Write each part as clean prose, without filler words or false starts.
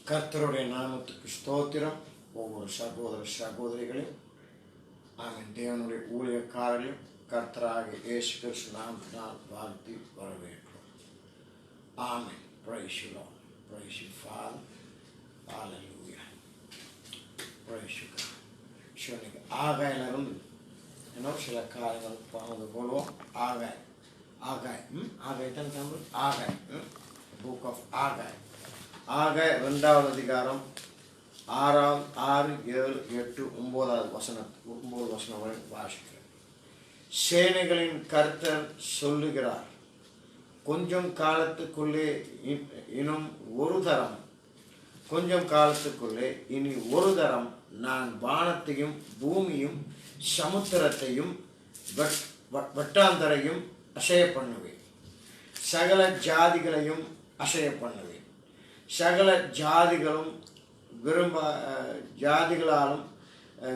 கர்த்தருடைய நாமத்துக்கு ஸ்தோத்திரம். ஒவ்வொரு சகோதர சகோதரிகளையும் ஆமென் தேவனுடைய ஊழியக்காரர்களையும் கர்த்தராகிய இயேசு கிறிஸ்து நாமத்தினால் வாழ்த்தி வரவேற்கிறோம். ஆமென். Praise you Lord. Praise you Father. Hallelujah. Praise you God. இன்னைக்கு ஆகாயிலிருந்து இன்னும் சில காரியங்கள் பகிர்ந்து கொள்வோம். ஆகாய் தான் தமிழ். Haggai, book of Haggai. Haggai 2வது அதிகாரம் 6, 7, 8, 9 வசனம் வரை வாசிக்கிறேன். சேனைகளின் கர்த்தர் சொல்லுகிறார், கொஞ்சம் காலத்துக்குள்ளே இனி ஒரு தரம் நான் வானத்தையும் பூமியும் சமுத்திரத்தையும் வட்டாந்தரையும் அசைய பண்ணுவேன், சகல ஜாதிகளையும் அசைய பண்ணுவேன். சகல ஜாதிகளாலும்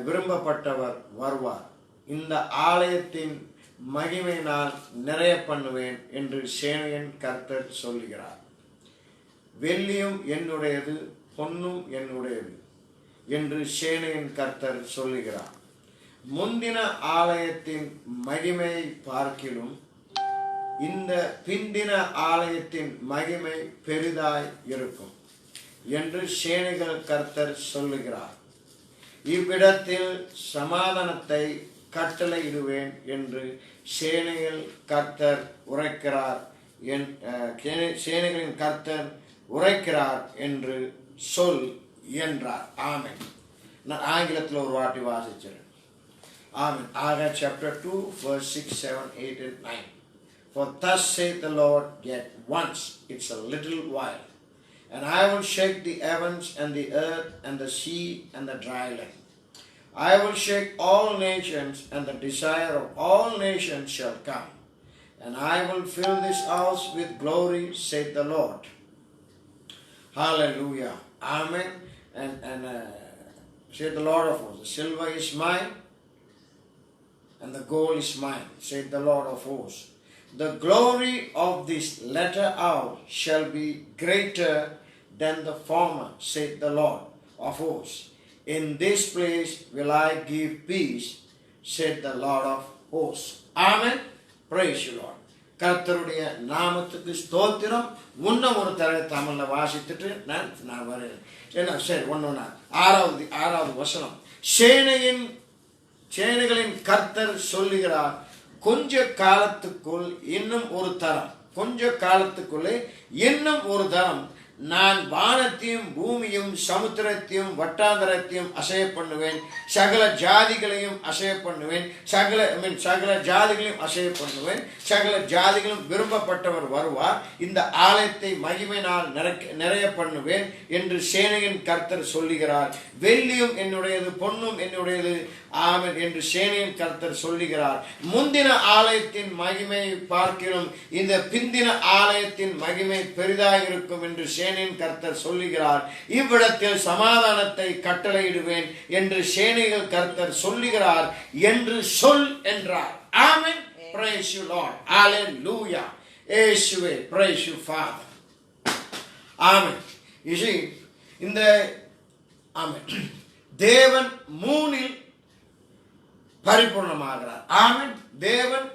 விரும்பப்பட்டவர் வருவார். இந்த ஆலயத்தின் மகிமை நான் நிறைய பண்ணுவேன் என்று சேனையின் கர்த்தர் சொல்லுகிறார். வெள்ளியும் என்னுடையது, பொன்னும் என்னுடையது என்று சேனையின் கர்த்தர் சொல்லுகிறார். முந்தின ஆலயத்தின் மகிமையை பார்க்கிலும் இந்த பிந்தின ஆலயத்தின் மகிமை பெரிதாய் இருக்கும் என்று சேனைகள் கர்த்தர் சொல்லுகிறார். இவ்விடத்தில் சமாதானத்தை கட்டளையிடுவேன் என்று சேனைகள் கர்த்தர் உரைக்கிறார். சேனைகளின் கர்த்தர் உரைக்கிறார் என்று சொல் என்றார். ஆமென். நான் ஆங்கிலத்தில் ஒரு வாட்டி வாசிச்சிருக்கேன். ஆமென். Haggai chapter 2 verse 6, 7, 8 and 9. For thus saith the Lord, yet once, it's a little while, and I will shake the heavens and the earth and the sea and the dry land. I will shake all nations, and the desire of all nations shall come, and I will fill this house with glory, saith the Lord. Hallelujah. Amen. And saith the Lord of hosts, the silver is mine, and the gold is mine, saith the Lord of hosts. The glory of this latter hour shall be greater than the former, saith the Lord of hosts. In this place will I give peace, said the Lord of hosts. Amen. Praise you Lord. கர்த்தருடைய நாமத்துக்கு ஸ்தோத்திரம். இன்னும் ஒரு தடவை தமிழ்ல வாசித்துட்டு நான் வரேன். சரி, 6வது வசனம். சேனைகளின் கர்த்தர் சொல்லுகிறார், கொஞ்ச காலத்துக்குள்ளே இன்னும் ஒரு தரம் நான் வானத்தையும் பூமியும் சமுத்திரத்தையும் வட்டாந்தரத்தையும் அசைய பண்ணுவேன், சகல ஜாதிகளையும் அசைய பண்ணுவேன், சகல ஜாதிகளும் விரும்பப்பட்டவர் வருவார். இந்த ஆலயத்தை மகிமையினால் நிறைய பண்ணுவேன் என்று சேனையின் கர்த்தர் சொல்லுகிறார். வெள்ளியும் என்னுடையது, பொன்னும் என்னுடையது, ஆமென் என்று சேனையின் கர்த்தர் சொல்லுகிறார். முந்தின ஆலயத்தின் மகிமை பார்க்கிறோம், இந்த பிந்தின ஆலயத்தின் மகிமை பெரிதாயிருக்கும் என்று சேனையின் கர்த்தர் சொல்லுகிறார். இவ்விடத்தில் சமாதானத்தை கட்டளையிடுவேன் என்று சேனைகள் கர்த்தர் சொல்லுகிறார் என்று சொல் என்றார். ஆமென். Praise you Lord. Hallelujah. இயேசுவே, praise you Father. Amen. You see, இந்த ஆமென் தேவன் 3 பரிபூர்ணமாகிறார். ஆமென். தேவன்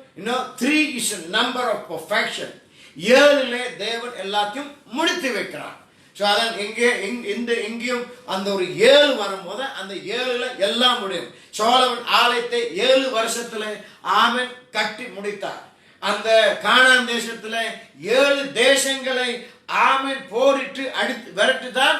3 is a number of perfection. 7 தேவன் எல்லாத்தையும் முடித்து வைக்கிறார். அதான் எங்கேயும் அந்த ஒரு 7 வரும்போது அந்த 7 எல்லாம் முடியும். சோலமன் ஆலயத்தை 7 வருஷத்துல ஆமென் கட்டி முடித்தார். அந்த கானான் தேசத்துல 7 தேசங்களை ஆமென் போரிட்டு அடித்து விரட்டுதான்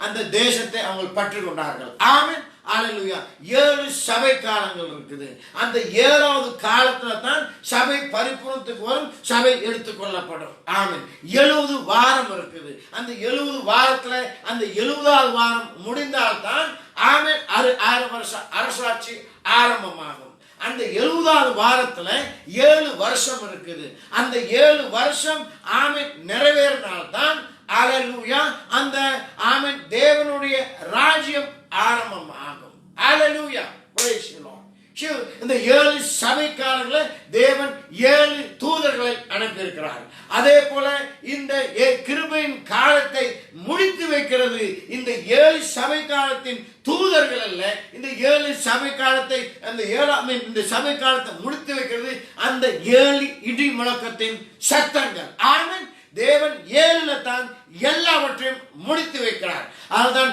அந்த தேசத்தை அவங்க பற்றி கொண்டார்கள். ஆமென். அல்லேலூயா. 7 சபை காலங்கள் இருக்குது. அந்த 7வது காலத்துல தான் சபை பரிபூரணத்துக்கு வரும், சபை எடுத்துக்கொள்ளப்படும். ஆமென். 70 வாரம் இருக்குது. அந்த 70 வாரத்துல அந்த 70வது வாரம் முடிந்தால்தான் ஆமென் 6 வருஷ அரசாட்சி ஆரம்பமாகும். அந்த 70வது வாரத்துல 7 வருஷம் இருக்குது. அந்த 7 வருஷம் ஆமென் நிறைவேறினால்தான் அல்லேலூயா அந்த ஆமென் தேவனுடைய ராஜ்யம் ஆரம்பமாகும். அல்லேலூயா. Praise you Lord. இந்த 7 சபைக்காரர்களை தேவன் 7 தூதர்களை அனுப்பியிருக்கிறார். அதே போல இந்த கிருபையின் காலத்தை முடித்து வைக்கிறது இந்த 7 சபை காலத்தின் தூதர்கள் அல்ல. இந்த 7 சபை காலத்தை இந்த சபை காலத்தை முடித்து வைக்கிறது அந்த 7 இடி முழக்கத்தின் சத்தங்கள். ஆமென். தேவன் 7ல தான் எல்லாவற்றையும் முடித்து வைக்கிறார். அதுதான்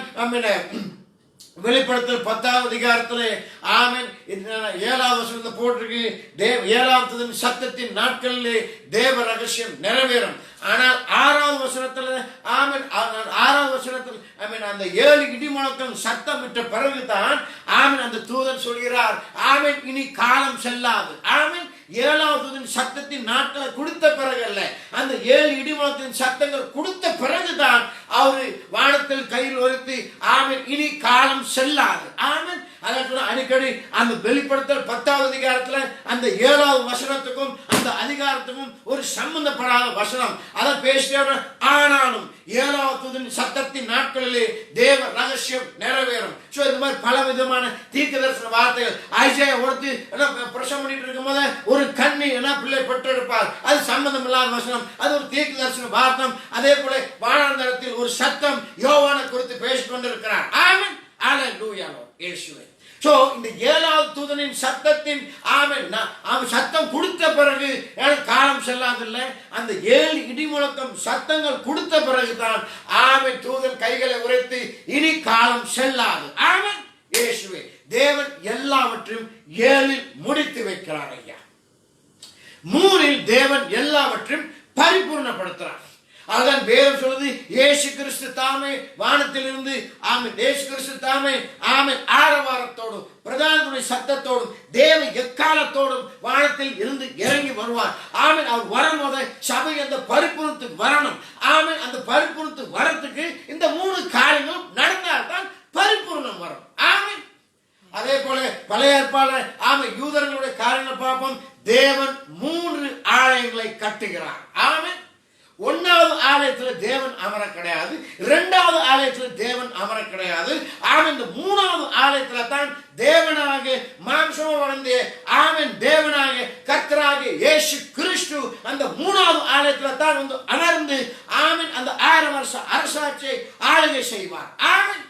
வெளிப்படுத்தல் 10ஆம் அதிகாரத்திலே ஆமென் 7ஆவது வசனத்தை போட்டிருக்கு. 7வது சத்தத்தின் நாட்களிலே தேவ ரகசியம் நிறைவேறும். ஆனால் 6வது வசனத்தில் ஆமென் 6வது வசனத்தில் ஆமென் அந்த 7 இடி முழக்கம் சத்தமிட்ட பிறகுதான் ஆமென் அந்த தூதன் சொல்கிறார் ஆமென் இனி காலம் செல்லாது. ஆமென் 7வது சத்தத்தின் நாட்களை கொடுத்த பிறகு அல்ல, அந்த 7 இடிமுழக்கத்தின் சத்தங்கள் கொடுத்த பிறகுதான் அவரு வானத்தில் கையில் உயர்த்தி ஆமென் இனி காலம் செல்லாது. ஆமென். அதற்கு அடிக்கடி அந்த வெளிப்படுத்தல் 10வது அதிகாரத்துல அந்த 7வது வசனத்துக்கும் அந்த அதிகாரத்துக்கும் ஒரு சம்பந்தப்படாத வசனம் அதை பேசுகிற. ஆனாலும் 7வது சத்தத்தின் நாட்களிலே தேவ ரகசியம் நிறைவேறும். இந்த மாதிரி பல விதமான தீர்க்கதரிசன வார்த்தைகள் ஐசையா ஒருத்தி பிரசவம் பண்ணிட்டு இருக்கும் போது ஒரு கன்னி பிள்ளை பெற்றெடுப்பார், அது சம்பந்தம் இல்லாத வசனம், அது ஒரு தீர்க்கதரிசன வார்த்தை. அதே போல வானாந்தரத்தில் ஒரு சத்தம் யோவானை குறித்து பேசிக் கொண்டிருக்கிறார். ஆமென். அல்லேலூயா இயேசுவே. இந்த 7வது தூதனின் சத்தத்தின் சத்தம் கொடுத்த பிறகு காலம் செல்லாதில்லை. அந்த 7 இடி முழக்கம் சத்தங்கள் கொடுத்த பிறகுதான் ஆமென் தூதன் கைகளை உரைத்து இனி காலம் செல்லாது. ஆமென் இயேசுவே. தேவன் எல்லாவற்றையும் 7ல் முடித்து வைக்கிறார் ஐயா. 3ல் தேவன் எல்லாவற்றையும் பரிபூர்ணப்படுத்துறார். அதுதான் வேதம் சொல்லுது இயேசு கிறிஸ்து தாமே வானத்திலிருந்து ஆமென் இயேசு கிறிஸ்து தாமே ஆமென் ஆரவாரத்தோடும் பிரதான சத்தத்தோடும் தேவ எக்காலத்தோடும் வானத்தில் இருந்து இறங்கி வருவார். ஆமென். அவர் வரும்போது சபை அந்த பரிபூர்ணத்துக்கு வரணும். ஆமென். அந்த பரிபூர்ணத்துக்கு வரத்துக்கு இந்த 3 காரியங்களும் நடந்தால்தான் பரிபூர்ணம் வரும். ஆமென். அதே போல பழைய ஏற்பாடு ஆமென் யூதர்களுடைய காரியங்களை பார்ப்போம். தேவன் 3 ஆலயங்களை கட்டுகிறார். ஆமென். 1வது ஆலயத்தில் தேவன் அமர கிடையாது, 2வது ஆலயத்தில் தேவன் அமர கிடையாது. ஆமென். இந்த 3வது ஆலயத்தில் தான் தேவனாக மாம்சம் வளர்ந்து ஆமென் தேவனாக கர்த்தராக இயேசு கிறிஸ்து அந்த 3வது ஆலயத்தில் தான் வந்து அமர்ந்து ஆமென் அந்த 1000 வருஷ அரசாட்சியை ஆளுகை செய்வார். ஆமென்.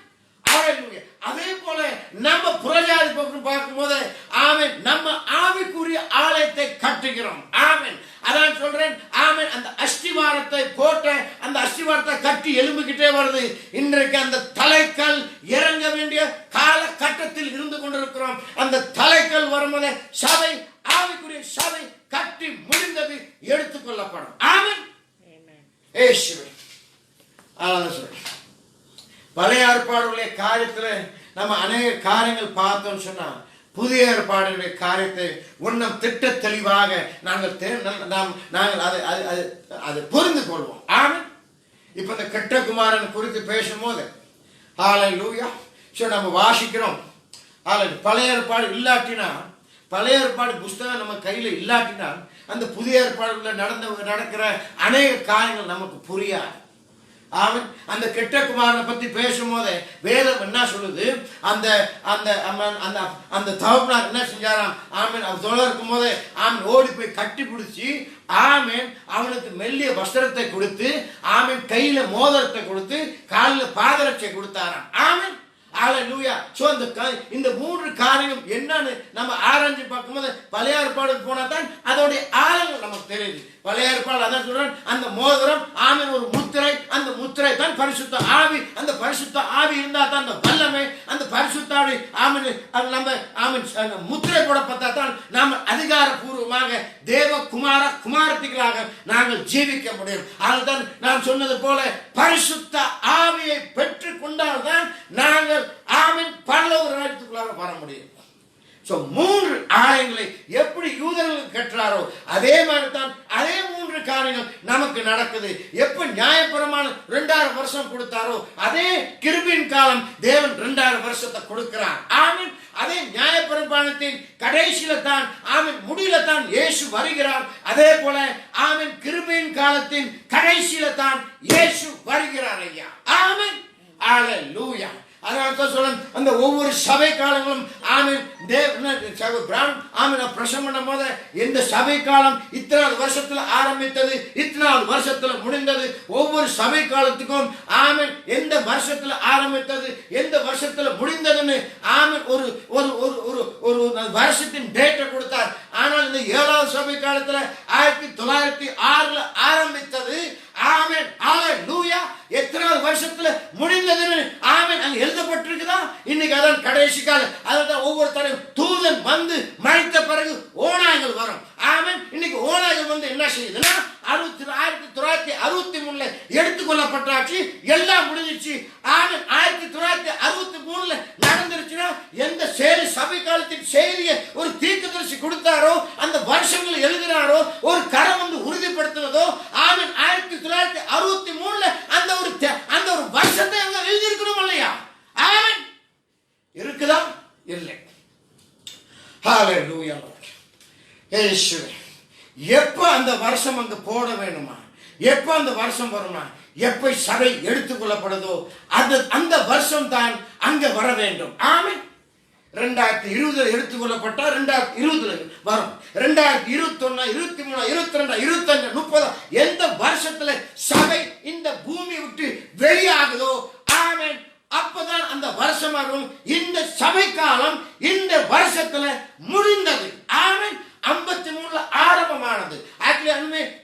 அதே போல நம்ம புறஜாதி பக்கம் பார்க்கும்போது ஆமென் நம்ம ஆவிக்குரிய ஆலயத்தை கட்டுகிறோம். ஆமென். அதான் சொல்றேன் ஆமென் அந்த அஸ்திவாரத்தை போட்ட அந்த அஸ்திவாரத்தை கட்டி எழும்பிக்கிட்டே வருது. இன்றைக்கு அந்த தலைக்கல் இறங்க வேண்டிய காலகட்டத்தில் இருந்து கொண்டிருக்கிறோம். அந்த தலைக்கல் வரும்போது சபை ஆவிக்குரிய சபை கட்டி முடிந்தது எடுத்துக்கொள்ளப்படும். ஆமென். இயேசுவே. அதான் சொல்றேன். பழைய ஏற்பாடுடைய காரியத்துல நம்ம அநேக காரியங்கள் பார்த்தோம்னு சொன்னா புதிய ஏற்பாடுடைய காரியத்தை இன்னும் திட்ட தெளிவாக நாங்கள் அதை புரிந்து கொள்வோம். ஆமென். இப்ப இந்த கெட்டகுமாரன் குறித்து பேசும்போது ஹல்லேலூயா நம்ம வாசிக்கிறோம். பழைய ஏற்பாடு இல்லாட்டினா பழைய ஏற்பாடு புஸ்தகம் நம்ம கையில இல்லாட்டினா அந்த புதிய ஏற்பாடுல நடக்கிற அநேக காரியங்கள் நமக்கு புரியாது. அவன் அந்த கெட்ட குமாரனை பத்தி பேசும்போது வேதம் என்ன சொல்லுது, அந்த அந்த அந்த அந்த தகப்பனார் என்ன செஞ்சாராம், ஆமீன் அவர் தொலை இருக்கும் போது ஆமீன் ஓடி போய் கட்டி பிடிச்சி ஆமீன் அவனுக்கு மெல்லிய வஸ்திரத்தை கொடுத்து ஆமீன் கையில மோதிரத்தை கொடுத்து காலில் பாதரட்சை கொடுத்தாராம். ஆமீன். ஹல்லேலூயா. சோ இந்த 3 காரியம் என்னன்னு நம்ம ஆராய்ச்சி பார்க்கும்போது பழைய ஏற்பாடுக்கு போனா தான் அதோடைய ஆழங்கள் நமக்கு தெரியுது. பழைய ஏற்பாடு அதான் சொல்றேன், அந்த மோதிரம் ஆமீன் ஒரு முத்திரை, அந்த முத்திரை தான் பரிசுத்த ஆவி. அந்த பரிசுத்த ஆவி இருந்தா தான் அந்த வல்லமை, அந்த பரிசுத்த ஆவி ஆமீன் நம்ம ஆமீன் முத்திரை போடப்பட்டா தான் நாம் அதிகாரப்பூர்வமாக தேவ குமார குமாரத்திகளாக நாங்கள் ஜீவிக்க முடியும். அதுதான் நான் சொன்னது போல பரிசுத்த ஆவியை பெற்றுக் கொண்டால் தான் நாங்கள் ஆமீன் பரலோக ராஜ்யத்துக்குள்ளார வர முடியும். 3 ஆலயங்களை எப்படி யூதர்களுக்கு கற்றாரோ அதே மாதிரி தான் அதே 3 காரியங்கள் நமக்கு நடக்குது. எப்ப நியாயப்பிரமாணம் 2000 வருஷம் கொடுத்தாரோ அதே கிருபையின் காலம் தேவன் 2000 வருஷத்தை கொடுக்கிறார். ஆமீன். அதே நியாயப்பிரமாணத்தின் கடைசியில தான் ஆமீன் முடியல தான் இயேசு வருகிறார். அதே போல ஆமீன் கிருபையின் காலத்தின் கடைசியில தான் இயேசு வருகிறார் ஐயா. ஆமீன். ஹல்லேலூயா. அதனால சொல்ல அந்த ஒவ்வொரு சபை காலங்களும் ஆமென் ஆமென் பிரசங்கம் பண்ணும் போது எந்த சபை காலம் இத்தனாவது வருஷத்துல ஆரம்பித்தது, இத்தனாவது வருஷத்துல முடிந்தது, ஒவ்வொரு சபை காலத்துக்கும் ஆமென் எந்த வருஷத்துல ஆரம்பித்தது எந்த வருஷத்துல முடிந்ததுன்னு ஆமென் ஒரு ஒரு ஒரு ஒரு வருஷத்தின் டேட்டை கொடுத்தார். ஆனால் இந்த 7வது சபை காலத்துல 1906 ஆரம்பித்தது. ஆமென் ஹalleluya. எத்தனாவது வருஷத்துல முடிந்ததுன்னு ஆமென் அங்க எழுதப்பட்டிருக்குதா? இன்னைக்கு அதான் கடைசி காலம். அதான் ஒவ்வொரு தடவையும் தூதன் வந்து மறைத்த பிறகு ஓநாய்கள் வரும். ஆமென். இன்னைக்கு ஓநாய்கள் வந்து என்ன செய்யுதுன்னா 1963 எடுத்துக்கொள்ளப்பட்டாச்சு, எல்லாம் முடிஞ்சிச்சு. ஆமென். 1963 நடந்துருச்சுன்னா எந்த செய்தி சபை காலத்தின் செய்தியை ஒரு தீர்க்கதரிசி கொடுத்தாரோ அந்த வருஷங்கள் எழுதினாரோ ஒரு கரம் வந்து உறுதிப்படுத்தினதோ ஆமென் 1963 அந்த ஒரு வருஷத்தை அவங்க எழுதியிருக்கணும் இல்லையா? ஆமென். இருக்குதா? இல்லை. ஹalleluya. இயேசுவே, எப்ப அந்த வருஷம் அங்க போட வேணுமா, எப்ப அந்த வருஷம் வருமா, எப்ப சபை எடுத்துக்கொள்ளப்படுதோ அந்த வருஷம் தான் அங்க வர வேண்டும். ஆமென். 2020 எடுத்துக்கொள்ளப்பட்டா 2020 வரும். 2021, 23, 22, 25, 30 எந்த வருஷத்துல சபை இந்த பூமி விட்டு வெளியாகுதோ ஆமென் அப்பதான் அந்த வருஷம் வரும். இந்த சபை காலம் இந்த வருஷத்துல முடிந்தது. ஆமென். 53 ஆரம்பமானது.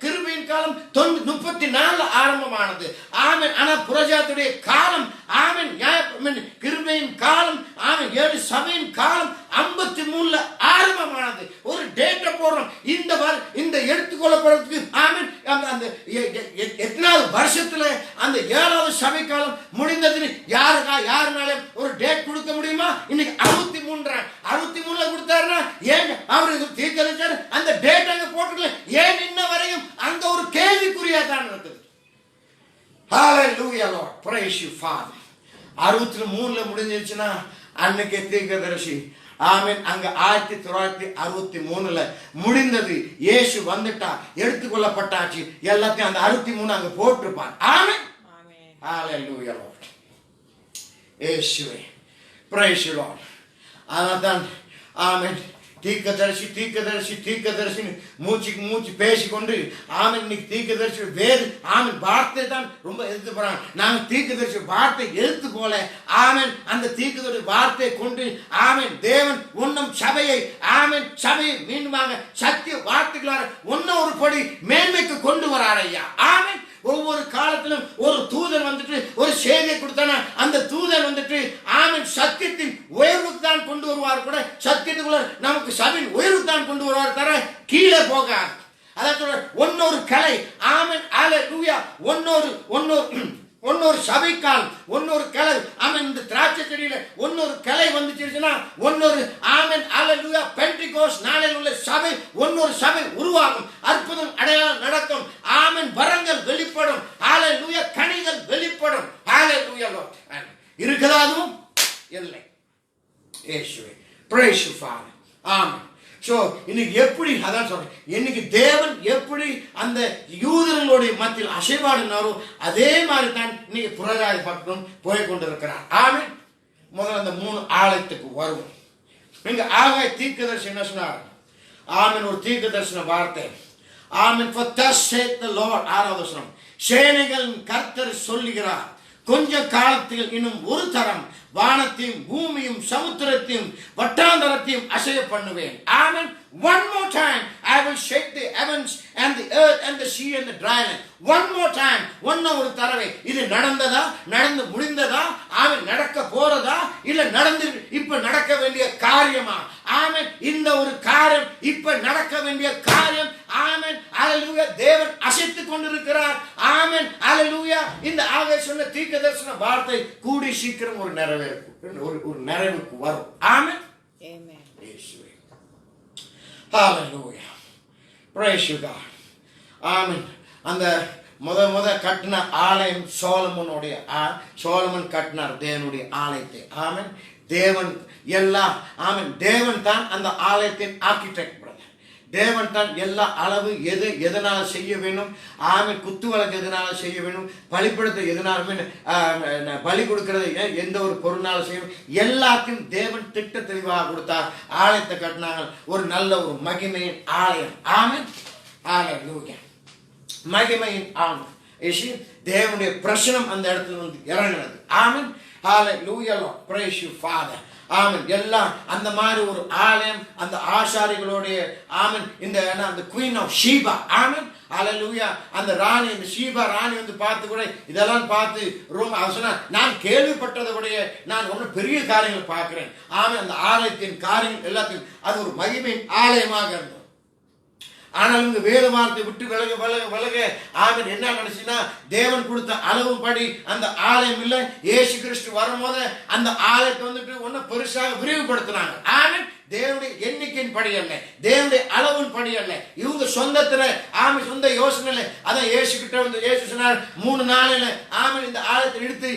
கிருபையின் காலம் 34 ஆரம்பமானது. ஆமென். ஆனா புரஜாத்துடைய காலம் ஆமென் கிருபையின் காலம் ஆமென் 7 சபையின் காலம் 53 ஆரம்பமானது. ஒரு டேட்டா போடுறோம். இந்த எடுத்துக்கொள்ளப்படுறதுக்கு ஆமென் அந்த எத்தனாவது வருஷத்துல அந்த 7வது சபை காலம் முடிந்ததுன்னு யாருனால ஒரு டேட் கொடுக்க முடியுமா? இன்னைக்கு 63 கொடுத்தாருன்னா ஏன் அவருக்கு தீர்க்க அந்த டேட் அங்க போட்டுக்கல? ஏன் இன்ன வரையும் அந்த ஒரு கேள்விக்குறியா தான் இருக்குது. Hallelujah Lord, praise you Father. 63 முடிஞ்சிருச்சுன்னா அன்னைக்கு தீர்க்கதரிசி ஆமென் அங்க 1963 முடிந்தது. இயேசு வந்துட்டா, எடுத்துக்கொள்ளப்பட்டாச்சு, எல்லாத்தையும் அந்த 63 அங்க போட்டிருப்பான். ஆமென். Hallelujah Lord. இயேசுவே, praise you Lord. அதான் ஆமென் தீர்க்கதரிசி மூச்சுக்கு மூச்சு பேசிக்கொண்டு ஆமென் இன்னைக்கு தீர்க்கதரிசி வேறு ஆமென் வார்த்தை தான் ரொம்ப எடுத்து போறாங்க. நாங்க தீர்க்கதரிசி வார்த்தை எடுத்து போல ஆமென் அந்த தீர்க்கதரிசி வார்த்தை கொண்டு ஆமென் தேவன் ஒன்னும் சபையை மீண்டுமாக சத்திய வார்த்தைகளால் ஒன்னும் ஒரு படி மேன்மைக்கு கொண்டு வரார் ஐயா. ஆமென். ஒவ்வொரு காலத்திலும் ஒரு தூதன் வந்துட்டு ஒரு செய்தியை கொடுத்தானா அந்த தூதன் வந்துட்டு ஆமென் சத்தியத்தின் உயர்வுக்கு தான் கொண்டு வருவார். கூட சத்தியத்துக்குள்ள நமக்கு சபையின் உயர்வுக்கு தான் கொண்டு வருவார், தர கீழே போகாது. அதாவது ஒன்னொரு கலை ஆமென் ஹalleluya ஒன்னொரு சபைக்கால் ஒன்னொரு கிளை ஆமென் இந்த திராட்சை செடியில ஒன்னொரு கிளை வந்துச்சுன்னா ஒன்னொரு ஆமென் ஹalleluya பென்டிகோஸ்ட் நாளில் உள்ள சபை ஒன்னொரு சபை உருவாகும். அற்புதம் அடையாளம் நடக்கும். ஆமென் வரங்கள் வெளிப்படும். ஹalleluya கனிகள் வெளிப்படும். ஹalleluya Lord. இருக்குதா? அதுவும் இல்லை. இயேசுவே, praise you Father. Amen. So இன்னைக்கு எப்படி அதான் சொல்றேன், இன்னைக்கு தேவன் எப்படி அந்த யூதர்களுடைய மத்தியில் அசைவாடினாரோ அதே மாதிரி தான் இன்னைக்கு புறஜாதி பக்கம் போய் கொண்டிருக்கிறார். ஆமென். முதல்ல அந்த 3 ஆலயத்துக்கு வருவோம். இங்க ஆகாய் தீர்க்கதரிசி என்ன சொன்னார்? ஆமென் ஒரு தீர்க்கதரிசன வார்த்தை. ஆமென் for thus saith the Lord. 6வது வசனம், சேனைகளின் கர்த்தர் சொல்லுகிறார், கொஞ்ச காலத்தில் இன்னும் ஒரு தரம் வானத்தையும் பூமியும் சமுத்திரத்தையும் வட்டாந்தரத்தையும் அசைய பண்ணுவேன். ஆமென். One more time I will shake the heavens and the earth and the sea and the dry land. One more time. ஒரு தடவை. இது நடந்ததா? நடந்து முடிந்ததா? ஆமென். நடக்க போறதா? இல்ல நடந்து இப்ப நடக்க வேண்டிய காரியமா? ஆமென். இந்த ஒரு காரியம் இப்ப நடக்க வேண்டிய காரியம். ஆமென் ஹalleluya தேவன் அசைத்துக் கொண்டிருக்கிறார். ஆமென் ஹalleluya இந்த ஆகாய் சொன்ன தீர்க்கதரிசன வார்த்தை கூடி சீக்கிரம் ஒரு நிறைவுக்கு வரும். ஆமென். ஆமென். இயேசுவே. Hallelujah. Praise you God. ஆமென். அந்த முத கட்டின ஆலயம் சோலமன் கட்டினார் தேவனுடைய ஆலயத்தை. ஆமென். தேவன் எல்லாம் ஆமென் தேவன் தான் அந்த ஆலயத்தின் ஆர்கிடெக்ட். தேவன் தான் எல்லா அளவு எதனால செய்ய வேணும், ஆமென், குத்து வழக்கு எதனால செய்ய வேணும், பலிப்படத்தை எதனால பலி கொடுக்கறது எந்த ஒரு பொருளால செய்யணும், எல்லாத்தையும் தேவன் திட்ட தெளிவாக கொடுத்தார். ஆலயத்தை கட்டினாங்க, ஒரு நல்ல ஒரு மகிமையின் ஆலயம். ஆமென், ஹல்லேலூயா. மகிமையின் ஆலயம். தேவனுடைய பிரசனம் அந்த இடத்துல வந்து இறங்குறது. ஆமென், ஹல்லேலூயா. praise you Father. ஆமென். எல்லாம் அந்த மாதிரி ஒரு ஆலயம், அந்த ஆசாரிகளுடைய, ஆமென், இந்த குவீன் ஆஃப் ஷீபா, ஆமென், ஹல்லேலூயா, அந்த ராணி, இந்த ஷீபா ராணி வந்து பார்த்து கூட இதெல்லாம் பார்த்து ரொம்ப சொன்னா, நான் கேள்விப்பட்டதை கூட நான் ஒன்றும் பெரிய காரியங்கள் பார்க்கிறேன். ஆமென், அந்த ஆலயத்தின் காரியங்கள் எல்லாத்தையும் அது ஒரு மகிமையின் ஆலயமாக இருந்தது. ஆனால் இங்க வேத வார்த்தை விட்டு விலக ஆமென், என்ன நினைச்சுன்னா, தேவன் கொடுத்த அளவு படி அந்த ஆலயம் இல்லை. இயேசு கிறிஸ்து வரும்போது அந்த ஆலயத்தை வந்துட்டு ஒன்னும் பெருசாக விரிவுபடுத்தினாங்க. ஆமென், தேவனுடைய எண்ணிக்கையின் படி அல்ல, தேவனுடைய அளவின் படி அல்ல, இவங்க சொந்தத்துல, ஆமென், சொந்த யோசனை. அதான் இயேசு கிட்ட வந்து இயேசு சொன்னார், 3 நாளில் ஆமென் இந்த ஆலயத்தை எடுத்து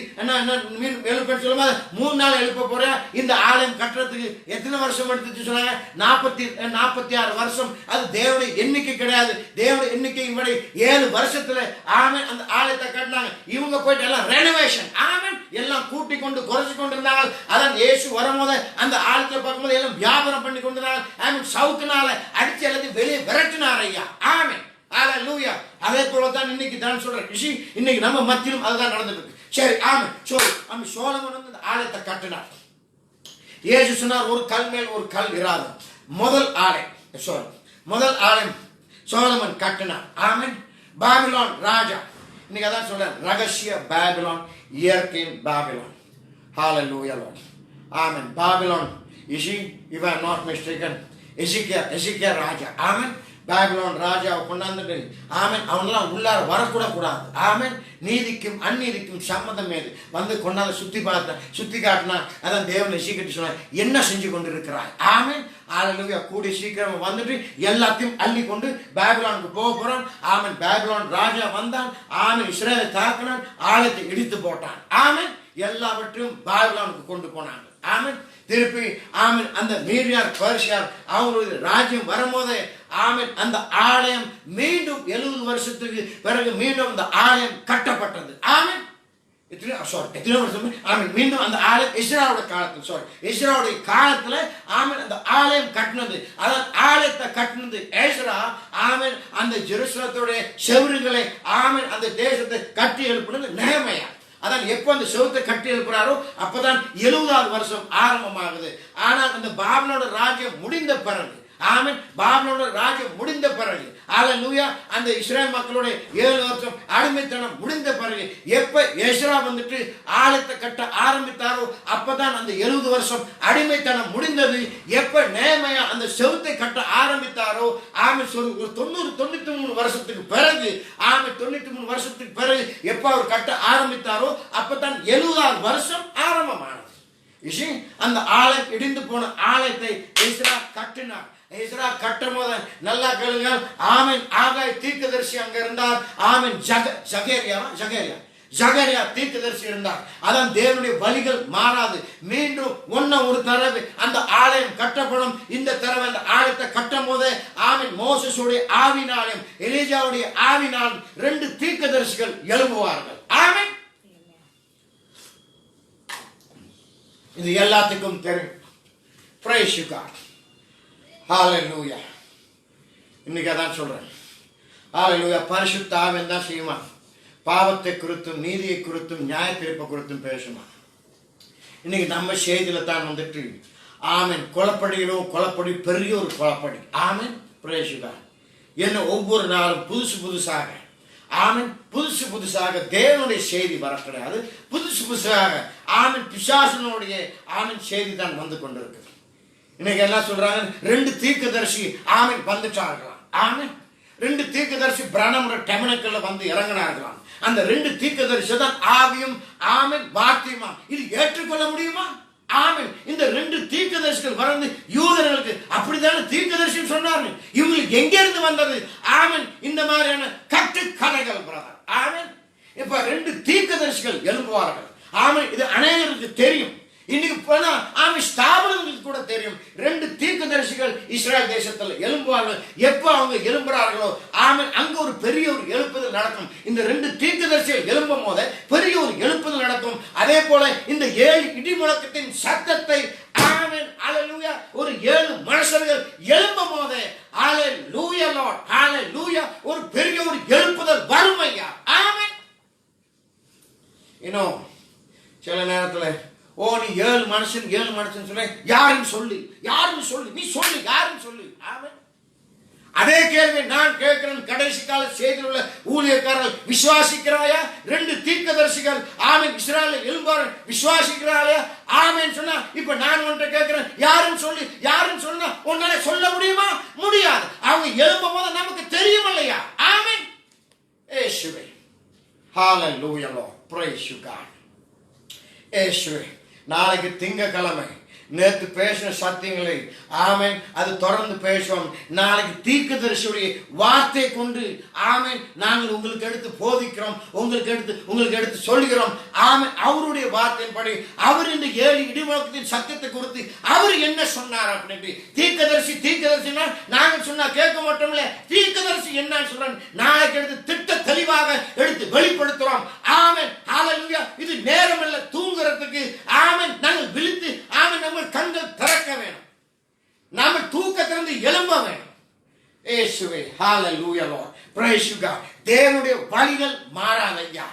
எழுப்ப சொல்லும்போது 3 நாள் எழுப்ப போற. இந்த ஆலயம் கட்டுறதுக்கு எத்தனை வருஷம் எடுத்துச்சு சொன்னாங்க? 46 வருஷம். அது தேவனுடைய எண்ணிக்கை கிடையாது. தேவனுடைய எண்ணிக்கையின் படி 7 வருஷத்துல ஆமென் அந்த ஆலயத்தை கட்டினாங்க. இவங்க போயிட்டு எல்லாம் ரெனோவேஷன், ஆமென், எல்லாம் கூட்டி கொண்டு குறைச்சு கொண்டு இருந்தாங்க. அதான் இயேசு வரும்போது அந்த ஆலயத்தை பார்க்கும்போது எல்லாம் வியாபாரம் பண்ணி கொண்டிருந்தாங்க. ஆமென், சவுக்குனால அடிச்சு எல்லாத்தையும் வெளியே விரட்டினார் ஐயா. ஆமென், ஹல்லேலூயா. அதே போல தான் இன்னைக்கு தான் சொல்றேன், இன்னைக்கு நம்ம மத்தியிலும் அதுதான் நடந்துட்டு இருக்கு. சரி, ஆமென். சோலமன் வந்து அந்த ஆலயத்தை கட்டினார். இயேசு சொன்னார், ஒரு கல் மேல் ஒரு கல் இராது. முதல் ஆலயம் சோலமன் கட்டினார். ஆமென். பாபிலோன் ராஜா, இன்னைக்கு அதான் சொல்றேன், ரகசிய பாபிலோன், இயற்கையின் Babylon. Hallelujah. Amen. Babylon, if I am not mistaken, Hezekiah ராஜா, ஆமென், பாபிலோன் ராஜாவை கொண்டாந்துட்டு, ஆமென், அவனெல்லாம் உள்ளார வரக்கூட கூடாது. ஆமென், நீதிக்கும் அந்நீதிக்கும் சம்மந்தம் ஏது வந்து கொண்டாந்து சுத்தி காட்டினா, அதான் தேவனை சீக்கிரம் சொன்னார், என்ன செஞ்சு கொண்டு இருக்கிறாய். ஆமென், ஹல்லேலூயா. கூடி சீக்கிரம் வந்துட்டு எல்லாத்தையும் அள்ளி கொண்டு பாபிலோனுக்கு போக போறான். ஆமென், பாபிலோன் ராஜா வந்தான். ஆமென், இஸ்ரவேலை தாக்கினான், ஆலயத்தை இடித்து போட்டான். ஆமென், எல்லாவற்றையும் பாபிலோனுக்கு கொண்டு போனாங்க. ஆமென், திருப்பி ஆமென் அந்த மீதியார் பர்ஷியார் அவங்களுடைய ராஜ்யம் வரும்போது, ஆமென், அந்த ஆலயம் மீண்டும் 70 வருஷத்துக்கு பிறகு மீண்டும் அந்த ஆலயம் கட்டப்பட்டது. ஆமென், எத்தனை வருஷம்? ஆமென், மீண்டும் அந்த ஆலயம் இஸ்ராவுடைய காலத்துல ஆமென் அந்த ஆலயம் கட்டினது. அதான் ஆலயத்தை கட்டினது எஸ்ரா. ஆமென், அந்த ஜெருசலேத்துடைய செவுறுகளை, ஆமென், அந்த தேசத்தை கட்டி எழுப்பினது நெகேமியா. அதான் எப்போ அந்த செவுத்தை கட்டி எழுப்புறாரோ அப்பதான் 70வது வருஷம் ஆரம்பமாகுது. ஆனால் அந்த பாபிலோன் ராஜ்யம் முடிந்த பிறகு, ஆமென், பாபிலோன் ராஜ்யம் முடிந்த பிறகு, ஹல்லேலூயா, அந்த இஸ்ரவேல் மக்களுடைய 7 வருஷம் அடிமைத்தனம் முடிந்த பிறகு, எப்ப எஸ்ரா வந்துட்டு ஆலயத்தை கட்ட ஆரம்பித்தாரோ அப்பதான் அந்த 70 வருஷம் அடிமைத்தனம் முடிந்தது. எப்ப நெகேமியா அந்த செவுத்தை கட்ட ஆரம்பித்தாரோ, ஆமென், ஒரு 93 வருஷத்துக்கு பிறகு, ஆமென், 93 வருஷத்துக்கு பிறகு எப்ப அவர் கட்ட ஆரம்பித்தாரோ அப்பதான் 70வது வருஷம் ஆரம்பமானது. அந்த ஆலயம் இடிந்து போன ஆலயத்தை எஸ்ரா கட்டினார். எஸ்ரா கட்டும் போது நல்லா கேளுங்க, ஆமென், ஆகாய் தீர்க்கதரிசி அங்க இருந்தார். ஆமென், ஜகரியா தீர்க்கதரிசி இருந்தார். அதான் தேவனுடைய வழிகள் மாறாது. மீண்டும் ஒரு தடவை அந்த ஆலயம் கட்டப்படும். இந்த தடவை அந்த ஆலயத்தை கட்டும் போது, ஆமென், மோசேசுடைய ஆவினாலும் எலியாவுடைய ஆவினாலும் 2 தீர்க்கதரிசிகள் எழும்புவார்கள். ஆமென், இது எல்லாத்துக்கும் தெரியும். praise you God. ஹல்லேலூயா. இன்னைக்கு அதான் சொல்றேன், ஹல்லேலூயா. பரிசுத்த ஆவி தான் செய்யுமா, பாவத்தை குறித்தும் நீதியை குறித்தும் நியாய தீர்ப்பை குறித்தும் பேசுமா. இன்னைக்கு நம்ம செய்தியில தான் வந்துட்டு, ஆமென், கொலப்படி பெரிய ஒரு கொலப்படி. ஆமென், praise you God. என்ன ஒவ்வொரு நாளும் புதுசாக, ஆமென், புதுசாக தேவனுடைய செய்தி வர கிடையாது. புதுசாக ஆமென் பிசாசனுடைய ஆமென் செய்தி தான் வந்து கொண்டிருக்கு. இன்னைக்கு என்ன சொல்றாங்க, 2 தீர்க்கதரிசி ஆமென் வந்துட்டார்களாம். ஆமென், 2 தீர்க்கதரிசி பிரணமுற டெமனக்கல்ல வந்து இறங்கினார்களாம். அந்த 2 தீர்க்கதரிசி தான் ஆவியும் ஆமென் வார்த்தையுமா. இது ஏற்றுக்கொள்ள முடியுமா? ஆமென், இந்த 2 தீர்க்கதரிசிகள் வந்து யூதர்களுக்கு அப்படித்தானே தீர்க்கதரிசி சொன்னாரு. இவங்களுக்கு எங்க இருந்து வந்தது? ஆமென், இந்த மாதிரியான கட்டுக்கதைகள் பிரதர். ஆமென், இப்ப 2 தீர்க்கதரிசிகள் எழும்புவார்கள். ஆமென், இது அநேகருக்கு தெரியும். இன்னைக்கு போனா ஸ்தாபனங்களுக்கு கூட தெரியும். 2 தீர்க்கதரிசிகள் இஸ்ரேல் தேசத்தில் எழும்புவார்கள். எப்போ அவங்க எழும்புறார்களோ அங்க ஒரு பெரிய ஒரு எழுப்புதல் நடக்கும். இந்த 2 தீர்க்கதரிசிகள் எழும்பும் போது பெரிய ஒரு எழுப்புதல் நடக்கும். அதே போல இந்த 7 இடி முழக்கத்தின் சத்தத்தை ஆமென் ஹalleluya ஒரு 7 மனுஷர்கள் எழும்பும் போது ஹalleluya லார்ட் ஹalleluya ஒரு பெரிய ஒரு எழுப்புதல் வரும் ஐயா. ஆமென். சில நேரத்துல நீ 7 மனுஷன் சொல்ல யாருன்னு சொல்லு நீ சொல்லு யாருன்னு சொல்லு. ஆமென். அதே கேள்வி நான் கேட்கிறேன். கடைசி கால செய்தியில் உள்ள ஊழியக்காரர்கள் விசுவாசிக்கிறாயா? 2 தீர்க்கதரிசிகள் ஆமென் இஸ்ரவேலில் எழும்பார்கள் விசுவாசிக்கிறாயா? ஆமென் சொன்னா இப்ப நான் ஒன்றை கேட்கிறேன், யாருன்னு சொன்னா உன்னால சொல்ல முடியுமா? முடியாது. அவங்க எழும்பும் போது நமக்கு தெரியும் இல்லையா? ஆமென். இயேசுவே ஹalleluya Lord praise you God. இயேசுவே நாளைக்கு திங்கட்கிழமை நேற்று பேசின சத்தியங்களை ஆமென் அது தொடர்ந்து பேசுவோம். நாளைக்கு தீர்க்கதரிசியுடைய வார்த்தை கொண்டு ஆமென் நாங்கள் உங்களுக்கு எடுத்து போதிக்கிறோம், உங்களுக்கு எடுத்து சொல்லுகிறோம். ஆமென் அவருடைய வார்த்தையின்படி அவர் இந்த 7 இடிமுழக்கத்தின் சத்தியத்தை குறித்து அவர் என்ன சொன்னார் அப்படின்னு. தீர்க்கதரிசினா நாங்கள் சொன்னா கேட்க மாட்டோம்ல. தீர்க்கதரிசி என்ன சொல்றாங்க நாளைக்கு எடுத்து திட்ட தெளிவாக எடுத்து வெளிப்படுத்துறோம். ஆமென் ஹalleluya இது நேரம் இல்ல தூங்குறதுக்கு. ஆமென் நாங்கள் விழித்து ஆமென் நம்ம கண்கள் திறக்க வேணும். நாம தூக்கத்திலிருந்து எழும்ப வேணும். இயேசுவே ஹalleluya Lord praise you God. தேவனுடைய வழிகள் மாறாதையா.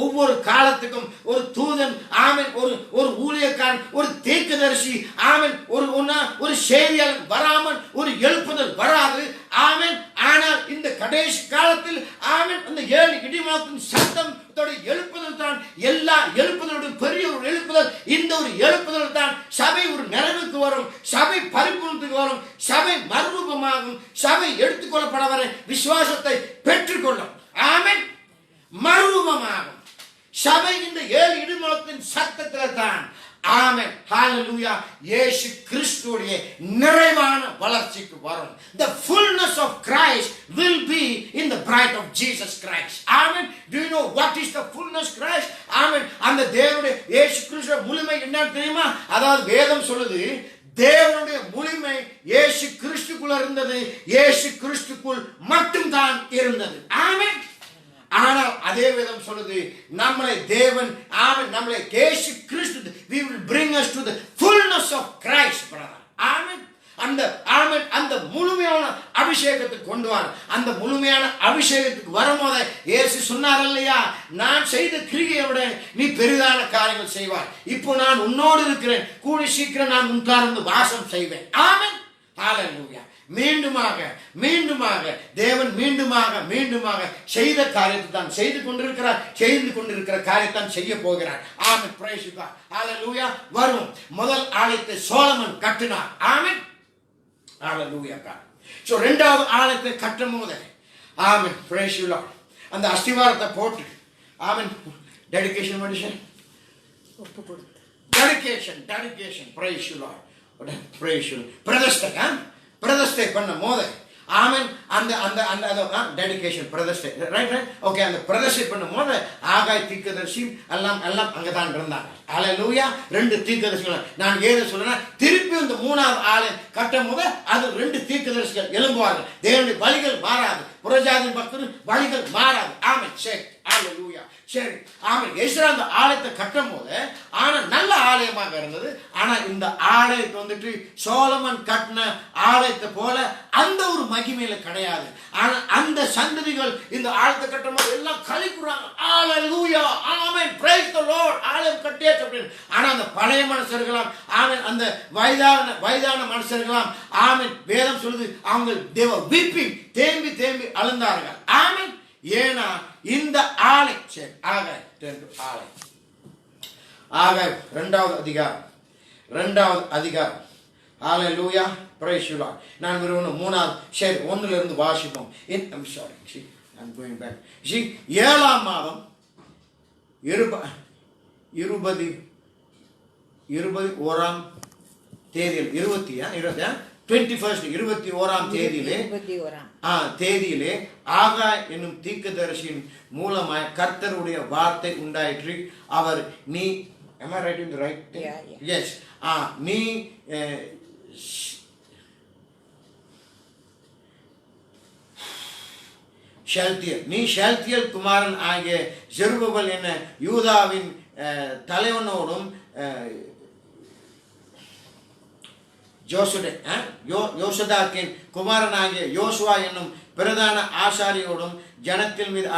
ஒவ்வொரு காலத்துக்கும் ஒரு தூதன் ஆமென் ஒரு ஊழியக்காரன் ஒரு தீர்க்கதரிசி ஆமென் ஒரு செய்தியாளர் வராமல் ஒரு எழுப்புதல் வராது. ஆமென். ஆனால் இந்த கடைசி காலத்தில் ஆமென் அந்த 7 இடிமுழக்கத்தின் சத்தம் எழுப்புதல் தான் எல்லா எழுப்புதலோட பெரிய ஒரு எழுப்புதல். இந்த ஒரு எழுப்புதல் தான் சபை ஒரு நிறைவுக்கு வரும், சபை பரிபூர்ணத்துக்கு வரும், சபை மறுரூபமாகும், சபை எடுத்துக்கொள்ளப்பட வர விசுவாசத்தை பெற்றுக்கொள்ளும். ஆமென். மறுரூபமாகும் சபை இந்த 7 இடிமுழக்கத்தின் சத்தத்தில் தான். ஆமென் ஹalleluya இயேசு கிறிஸ்துவுடைய நிறைவான வளர்ச்சிக்கு வரும். The fullness of Christ will be in the bride of Jesus Christ. Amen. Do you know what is the fullness Christ? Amen. அந்த தேவனுடைய இயேசு கிறிஸ்துவின் முழுமை என்னன்னு தெரியுமா? அதாவது வேதம் சொல்லுது தேவனுடைய முழுமை இயேசு கிறிஸ்துக்குள்ள இருந்தது, இயேசு கிறிஸ்துக்குள் மட்டும்தான் இருந்தது. ஆமென். ஆனால் அதே வேதம் சொல்லுது நம்மளை தேவன் நம்மளை இயேசு கிறிஸ்து we will bring us to the fullness of Christ brother. ஆமென். அந்த முழுமையான அபிஷேகத்துக்கு கொண்டு வர. அந்த முழுமையான அபிஷேகத்துக்கு வரும்போது இயேசு சொன்னார் இல்லையா, நான் செய்த கிரியை விட நீ பெரிதான காரியங்கள் செய்வாய். இப்போ நான் உன்னோடு இருக்கிறேன், கூடி சீக்கிரம் நான் உட்கார்ந்து வாசம் செய்வேன். ஆமென் ஹalleluya. மீண்டுமாக தேவன் மீண்டுமாக செய்த காரியத்தை தான் செய்து கொண்டிருக்கிற காரியத்தை செய்ய போகிறார். ஆமென் praise God hallelujah. வரும் முதல் ஆலயத்தை சோலமன் கட்டினார். ஆமென் hallelujah. சோ இரண்டாவது ஆலயத்தை கட்டும் போது ஆமென் praise you Lord அந்த அஸ்திவாரத்தை போட்டு ஆமென் டெடிகேஷன் மனுஷன் ஒப்பு கொடுத்து dedication praise you Lord praise you பிரதிஷ்டை பண்ண போது ஆமென் அந்த டெடிகேஷன் பிரதிஷ்டை ரைட் ஓகே. அந்த பிரதிஷ்டை பண்ணும் போது ஆகாய் தீர்க்கதரிசி எல்லாம் அங்கதான் இருந்தாங்க. ஹalleluya. 2 தீர்க்கதரிசிகள். நான் ஏதோ சொல்றேன்னா திருப்பி இந்த 3வது ஆலயம் கட்டும் போது அது 2 தீர்க்கதரிசிகள் எழும்புவார்கள். தேவனுடைய வழிகள் மாறாது, புறஜாதி பக்தர் வழிகள் மாறாது. ஆமென் சரி ஹalleluya சரி ஆமென். எஸ்ரா அந்த ஆலயத்தை கட்டும் போது ஆனா நல்ல ஆலயமாக இருந்தது. ஆனா இந்த ஆலயத்தை வந்துட்டு சோலமன் கட்டின ஆலயத்தை போல அந்த ஒரு மகிமையில கிடையாது. ஆனா அந்த சந்ததிகள் இந்த ஆலயத்தை கட்டும் போது எல்லாம் கலிக்குறாங்க. ஹalleluya ஆமென் praise the Lord ஆலயம் கட்டியாச்சு அப்படின்னு. ஆனா அந்த பழைய மனுஷர்களாம் ஆமென் அந்த வயதான மனுஷர்களாம் ஆமென் வேதம் சொல்லுது அவங்க they were weeping தேம்பி அழுந்தார்கள். ஆமென். ஏனா இந்த ஆலயம் சரி ஆகாய் இரண்டாவது அதிகாரம் ஹalleluya praise you Lord. நான் விரும்புகிறேன் 3வது சரி 1ல இருந்து வாசிப்போம். I'm sorry see I'm going back see 7ஆம் மாதம் 21ஆம் தேதியில் 21ஆம் தேதியிலே ஆகாய் என்னும் தீர்க்கதரிசியின் மூலமாய் கர்த்தருடைய வார்த்தை உண்டாயிற்று. அவர் நீ Am I writing the right thing? Yeah. Yes. நீ ஷல்தியல், நீ ஷல்தியல் குமாரன் ஆகிய ஜெருபபல் என யூதாவின் தலைவனோடும் யோசதாக்கின் குமாரனாகிய யோசுவா என்னும் பிரதான ஆசாரியோடும் ஜனத்தின் மீது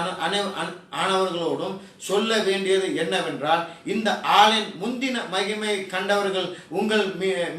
ஆனவர்களோடும் சொல்ல வேண்டியது என்னவென்றால், இந்த ஆளின் முந்தின மகிமை கண்டவர்கள் உங்கள்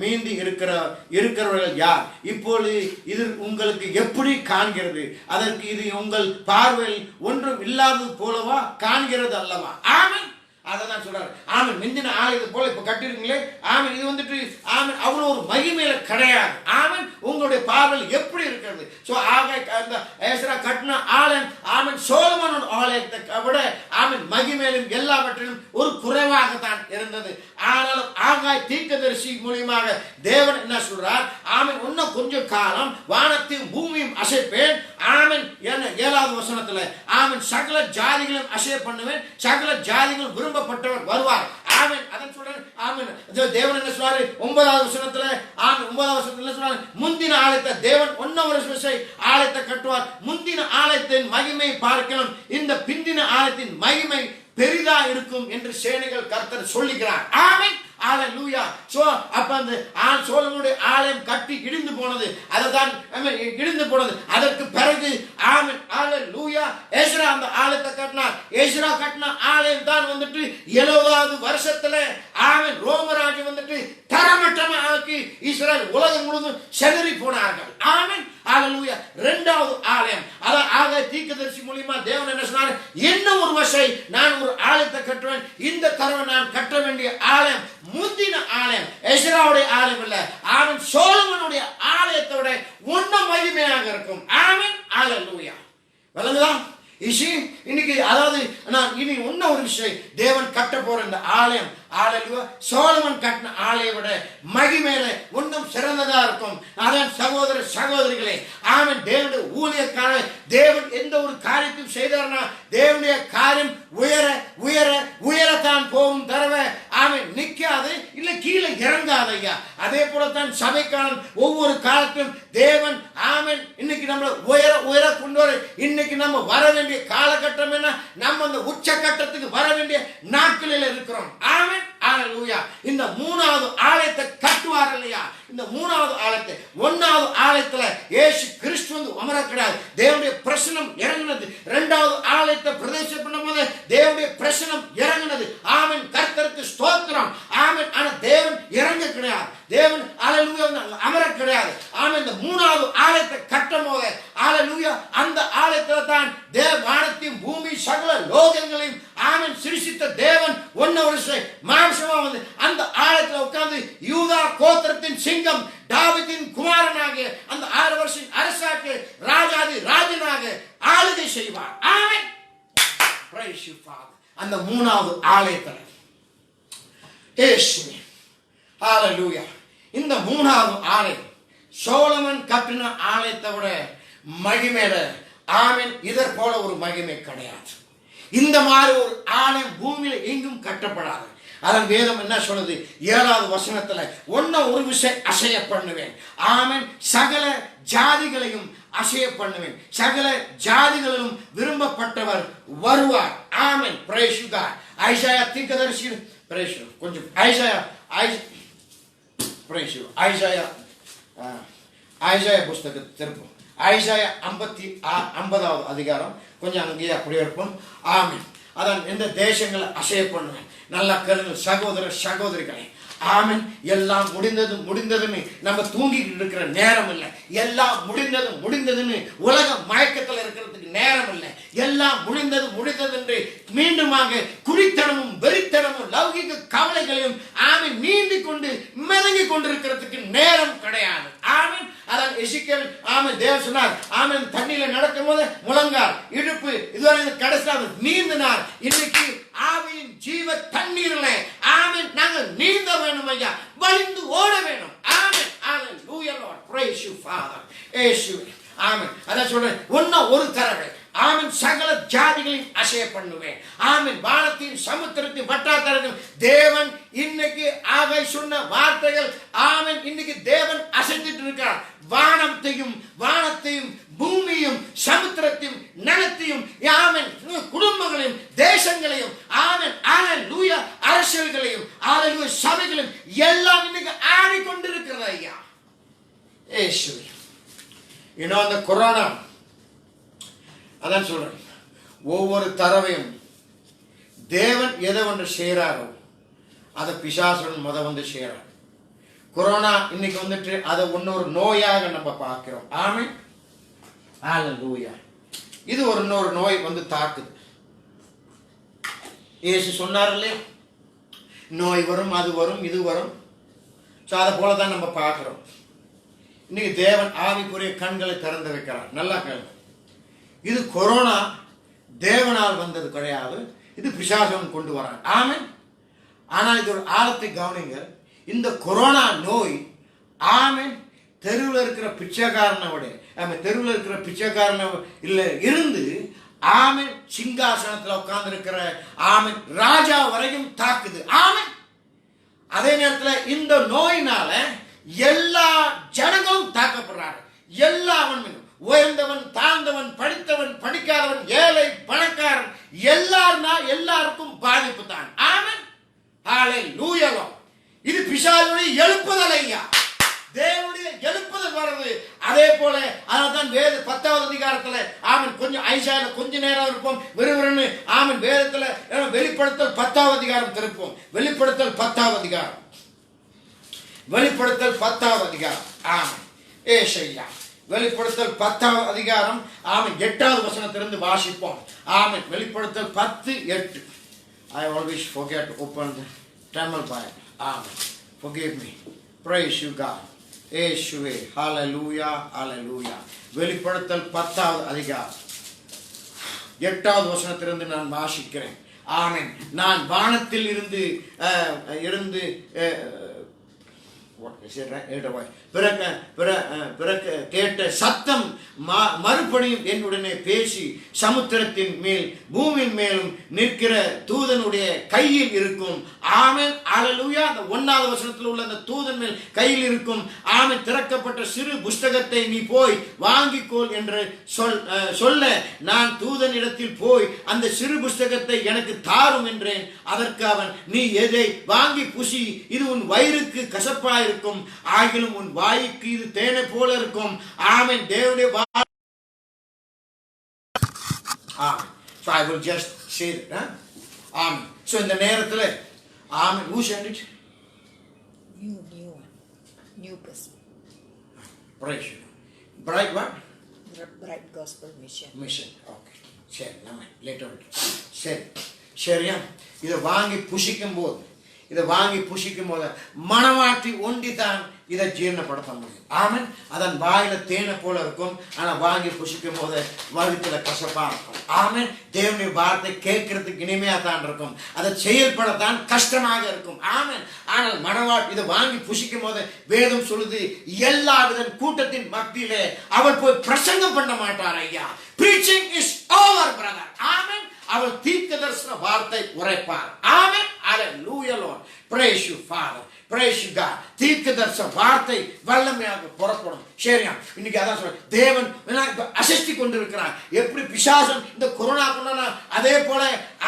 மீந்தி இருக்கிறவர்கள் யார்? இப்பொழுது இது உங்களுக்கு எப்படி காண்கிறது? அதற்கு இது உங்கள் பார்வையில் ஒன்றும் இல்லாதது போலவா காண்கிறது அல்லவா? ஆமென். அதான் சொல்றாரு. ஆமென். முந்தின ஆலயத்தை போல இப்ப கட்டிருக்கீங்களே, ஆமென், இது வந்துட்டு ஆமென் அவ்வளவு ஒரு மகிமையில கிடையாது. ஆமென். உங்களுடைய பார்வையில் எப்படி இருக்கிறது? சோ ஆக அந்த எஸ்ரா கட்டின ஆலயம் ஆமென் சோலமோன் ஆலயத்தை விட ஆமென் மகிமையிலும் எல்லாவற்றிலும் ஒரு குறைவாகத்தான் இருந்தது. ஆனாலும் ஆகாய் தீர்க்கதரிசி மூலமாக தேவன் என்ன சொல்றார்? ஆமென், இன்னும் கொஞ்சம் காலம் வானத்தையும் பூமியும் அசைப்பேன். ஆமென். 7வது வசனத்துல ஆமென் சகல ஜாதிகளையும் அசைய பண்ணுவேன், சகல ஜாதிகளும் விரும்பப்பட்டவர் வருவார். ஆமென். அதான் சொல்றாரு. ஆமென். தேவன் என்ன சொல்றாரு? 9வது வசனத்துல ஆமென் 9வது வசனத்துல சொல்றாரு, முந்தின ஆலயத்தை தேவன் 1 வருஷம் ஆலயத்தை கட்டுவார். முந்தின ஆலயத்தின் மகிமை பார்க்கலாம், இந்த பிந்தின ஆலயத்தின் மகிமை பெரிதா இருக்கும் என்று சேனைகள் கர்த்தர் சொல்லுகிறார். ஆமென். ஹalleluya. சோ அப்ப அந்த சோலமோனுடைய ஆலயம் கட்டி இடிந்து போனது. அதுதான் இடிந்து போனது. அதற்கு பிறகு ஆமென் ஹalleluya எஸ்ரா அந்த ஆலயத்தை கட்டினார். எஸ்ரா கட்டின ஆலயம் தான் வந்துட்டு 70வது வருஷத்துல ஆமென் ரோமராஜ்யம் வந்துட்டு தரமட்டமா ஆக்கி இஸ்ரவேல் உலகம் முழுவதும் செதறி போனார்கள். ஆமென் ஹalleluya. 2வது ஆலயம் அத ஆகாய் தீர்க்கதரிசி மூலமா தேவன் என்ன சொன்னார்? இன்னும் ஒரு வருஷம் நான் ஒரு ஆலயத்தை கட்டுவேன். இந்த தடவை நான் கட்ட வேண்டிய ஆலயம் முந்தின ஆலயம் எஸ்ராவுடைய ஆலயம் இல்ல, ஆமென் சோலமோனுடைய ஆலயத்தை விட இன்னும் மகிமையாக இருக்கும். ஆமென் ஹalleluya. வலங்குதா? இன்னைக்கு அதாவது நான் இனி இன்னும் ஒரு விஷயம், தேவன் கட்ட போற இந்த ஆலயம் ஹalleluya சோலமன் கட்டின ஆலயம் விட மகிமையில இன்னும் சிறந்ததா இருக்கும். அதான் சகோதர சகோதரிகளே, ஆமென் தேவனுடைய ஊழியக்காரர் தேவன் எந்த ஒரு காரியத்தையும் செய்தார்னா தேவனுடைய காரியம் உயர உயர உயரத்தான் போகும் தரவ ஆமென் நிக்காது, இல்ல கீழே இறங்காது ஐயா. அதே போலத்தான் சபைக்காரன் ஒவ்வொரு காலத்திலும் தேவன் ஆமென் இன்னைக்கு நம்மள உயர உயர கொண்டு வர, இன்னைக்கு நம்ம வர வேண்டிய காலகட்டம் என்ன? நம்ம அந்த உச்சகட்டத்துக்கு வர வேண்டிய நாட்களில் இருக்கிறோம். ஆமென் ஹalleluya. இந்த 3வது ஆலயத்தை கட்டுவார் இல்லையா? இந்த 3வது ஆலயத்தை 1வது ஆலயத்துல இயேசு கிறிஸ்து வந்து அமர கிடையாது, தேவனுடைய பிரசன்னம் இறங்கினது. 2வது ஆலயத்தை பிரதிஷ்டை பண்ணும்போது தேவனுடைய பிரசன்னம் இறங்கினது. ஆமென் கர்த்தருக்கு ஸ்தோத்திரம். ஆமென். ஆனா தேவன் இறங்க கிடையாது, தேவன் ஹalleluya அமர கிடையாது. ஆமென். இந்த 3வது ஆலயத்தை கட்டும் போது ஹalleluya அந்த ஆலயத்துல தான் வானத்தையும் பூமி சகல லோகங்களையும் ஆமென் சிருஷ்டித்த தேவன் 1 வருஷம் மாம்சமா வந்து அந்த ஆலயத்துல உட்கார்ந்து யூதா கோத்திரத்தின் சிங்கம் தாவீதின் குமாரனாக அந்த 6 வருஷம் அரசாக்கு ராஜாதி ராஜனாக ஆளுகை செய்வார். ஆமென். Praise you Father. அந்த 3வது ஆலயத்துல இயேசுவே ஹalleluya. இந்த 3வது ஆலயம் சோலமன் கட்டின ஆலயத்தை விட மகிமையில ஆமென் இதற் போல ஒரு மகிமை கிடையாது. இந்த மாதிரி ஒரு ஆலயம் பூமியில எங்கும் கட்டப்படாது. அதன் வேதம் என்ன சொல்லுது? 7வது வசனத்துல ஒரு விஷயம் அசைய பண்ணுவேன். ஆமென் சகல ஜாதிகளையும் அசைய பண்ணுவேன், சகல ஜாதிகளிலும் விரும்பப்பட்டவர் வருவார். ஆமென். praise you God. ஐசாயா தீர்க்கதரிசி praise you கொஞ்சம் ஐசாயா praise you ஐசாயா புத்தகத்தை திருப்போம். ஐசாயா 50வது அதிகாரம் கொஞ்சம் அங்கேயே அப்படியே இருப்போம். ஆமென். அதான் இந்த தேசங்களை அசைய பண்ணுவேன். நல்லா கேளுங்க சகோதர சகோதரிகளே. ஆமென். எல்லாம் முடிந்ததுன்னு நம்ம தூங்கிட்டு இருக்கிற நேரம் இல்லை. எல்லாம் முடிந்ததுன்னு உலக மயக்கத்தில் இருக்கிறதுக்கு நேரம் இல்லை. எல்லாம் முடிந்தது என்று மீண்டுமாக குடித்தனமும் வெறித்தனமும் லௌகிக கவலைகளையும் ஆமென் நீந்தி கொண்டு மிதங்கி கொண்டிருக்கிறதுக்கு நேரம் கிடையாது. ஆமென். அதான் எசேக்கியேல் ஆமென் தேவன் சொன்னார், ஆமென் தண்ணியில நடக்கும் போது முழங்கால் இடுப்பு இதுவரை கடைசியாக நீந்தினார். இன்னைக்கு ஆவியின் ஜீவ தண்ணீரில் ஆமென் நாங்கள் நீந்த வேணும் ஐயா, வழிந்து ஓட வேணும். ஆமென் ஹalleluya Lord. praise you Father. இயேசுவே ஆமென். அதான் சொல்றேன், ஒரு தடவை ஆமென் சகல ஜாதிகளையும் அசைய அசைய பண்ணுவேன். ஆமென். வானத்தின் சமுத்திரத்தின் வட்டாரத்தில் தேவன் இன்னைக்கு ஆகை சொன்ன வார்த்தைகள் ஆமென் இன்னைக்கு தேவன் அசைத்துட்டு இருக்கார். வானத்தையும் பூமியும் சமுத்திரத்தையும் நிலத்தையும் ஆமென் குடும்பங்களையும் தேசங்களையும் ஆமென் அல்லேலூயா அரசியல்களையும் அல்லேலூயா சபைகளையும் எல்லாம் இன்னைக்கு ஆடிக்கொண்டிருக்கிறது ஐயா. இயேசுவே. அந்த கொரோனா அதான் சொல்றேன், ஒவ்வொரு தடவையும் தேவன் எதை ஒன்று செய்யறாரோ அதை பிசாசுடன் வந்து செய்யறார். கொரோனா இன்னைக்கு வந்துட்டு அதை இன்னொரு நோயாக நம்ம பார்க்கிறோம். ஆமென் அல்லேலூயா. இது இன்னொரு நோய் வந்து தாக்குது. இயேசு சொன்னார் இல்லையா, நோய் வரும், அது வரும், இது வரும். ஸோ அதை போல தான் நம்ம பார்க்கிறோம். இன்னைக்கு தேவன் ஆவிக்குரிய கண்களை திறந்து வைக்கிறார். நல்லா கேள்வி. இது கொரோனா தேவனால் வந்தது கிடையாது, இது பிசாசன் கொண்டு வரான். ஆமென். ஆனால் இது ஒரு ஆழத்தை கவனிங்க. இந்த கொரோனா நோய் ஆமென் தெருவில் இருக்கிற பிச்சைக்காரனோட தெருவில் இருக்கிற பிச்சைக்காரன இல்லை இருந்து ஆமென் சிங்காசனத்தில் உட்கார்ந்து இருக்கிற ஆமென் ராஜா வரைக்கும் தாக்குது. ஆமென். அதே நேரத்தில் இந்த நோயினால எல்லா ஜனங்களும் தாக்கப்படுறாங்க. எல்லாவன் உயர்ந்தவன் தாழ்ந்தவன் படித்தவன் படிக்காதவன் ஏழை பணக்காரன் எல்லாருக்கும் பாதிப்பு தான். ஆமென் அல்லேலூயா. இது பிசாசுடைய எழுப்புதல் ஐயா. தேவனுடைய எழுப்புதல் வருது. அதே போல அதான் வேத 10வது அதிகாரத்துல ஆமென் கொஞ்சம் ஐசாயில கொஞ்ச நேரம் இருப்போம் விறுவிறுன்னு. ஆமென் வேதத்துல வெளிப்படுத்தல் 10வது அதிகாரம் திருப்போம். வெளிப்படுத்தல் 10வது அதிகாரம். வெளிப்படுத்தல் 10வது அதிகாரம். ஆமென். ஏசாயா வெளிப்படுத்தல் 10வது அதிகாரம் ஆமென் 8வது வசனத்திலிருந்து வாசிப்போம். ஆமென். வெளிப்படுத்தல் 10:8. I always forget to open the Tamil Bible. Amen. Forgive me. Praise you God. இயேசுவே. ஹalleluya hallelujah. வெளிப்படுத்தல் 10வது அதிகாரம் 8வது வசனத்திலிருந்து நான் வாசிக்கிறேன். ஆமென். நான் வானத்தில் இருந்து கேட்ட சத்தம் மறுபடியும் என்னுடனே பேசி சமுத்திரத்தின் மேல் பூமியின் மேலும் நிற்கிற தூதனுடைய கையில் இருக்கும். ஆமென் அல்லேலூயா. அந்த 1வது வசனத்தில் உள்ள அந்த தூதன் மேல் கையில் இருக்கும். ஆமென். திறக்கப்பட்ட சிறு புஸ்தகத்தை நீ போய் வாங்கிக்கொள் என்று சொல்ல நான் தூதனிடத்தில் போய் அந்த சிறு புஸ்தகத்தை எனக்கு தாரும் என்றேன். அதற்கு அவன், நீ எதை வாங்கி புசி, இது உன் வயிறுக்கு கசப்பாய் இருக்கும், ஆகிலும் உன் வாய்க்கு இது தேனை போல இருக்கும். ஆமென். தேவனுடைய So I will just say that. Amen. So in the நேரத்தில் Amen. Who sent it? New person. Praise you. Bright what? Bright Gospel Mission. Okay. சரி நம்ம later. சரியா. இதை வாங்கி புசிக்கும் போது மனவாட்டி ஒண்டி தான் இதை ஜீரணப்படுத்த முடியும். ஆமென். அதன் வாயில தேனை போல இருக்கும், ஆனா வாங்கி புசிக்கும் போது வயிற்றுல கசப்பா இருக்கும். ஆமென். தேவனுடைய வார்த்தை கேட்கறதுக்கு இனிமையா தான் இருக்கும், அதை செயல்படத்தான் கஷ்டமாக இருக்கும். ஆமென். ஆனால் மனவாட்டி இதை வாங்கி புசிக்கும் போது வேதம் சொல்லுது, எல்லா வித கூட்டத்தின் மத்தியிலே அவர் போய் பிரசங்கம் பண்ண மாட்டார் ஐயா. Preaching is over brother. ஆமென். அவர் தீர்க்கதரிசன வார்த்தை உரைப்பார். ஆமென். Hallelujah Lord. Praise you Father. Praise you God. தீர்க்கதரிசன வார்த்தை வல்லமையாக புறப்படும். சரியா. இன்னைக்கு அதான் சொல்ற, தேவன் அசைத்து கொண்டிருக்கிறார். எப்படி பிசாசன் இந்த கொரோனா கொண்டானா அதே போல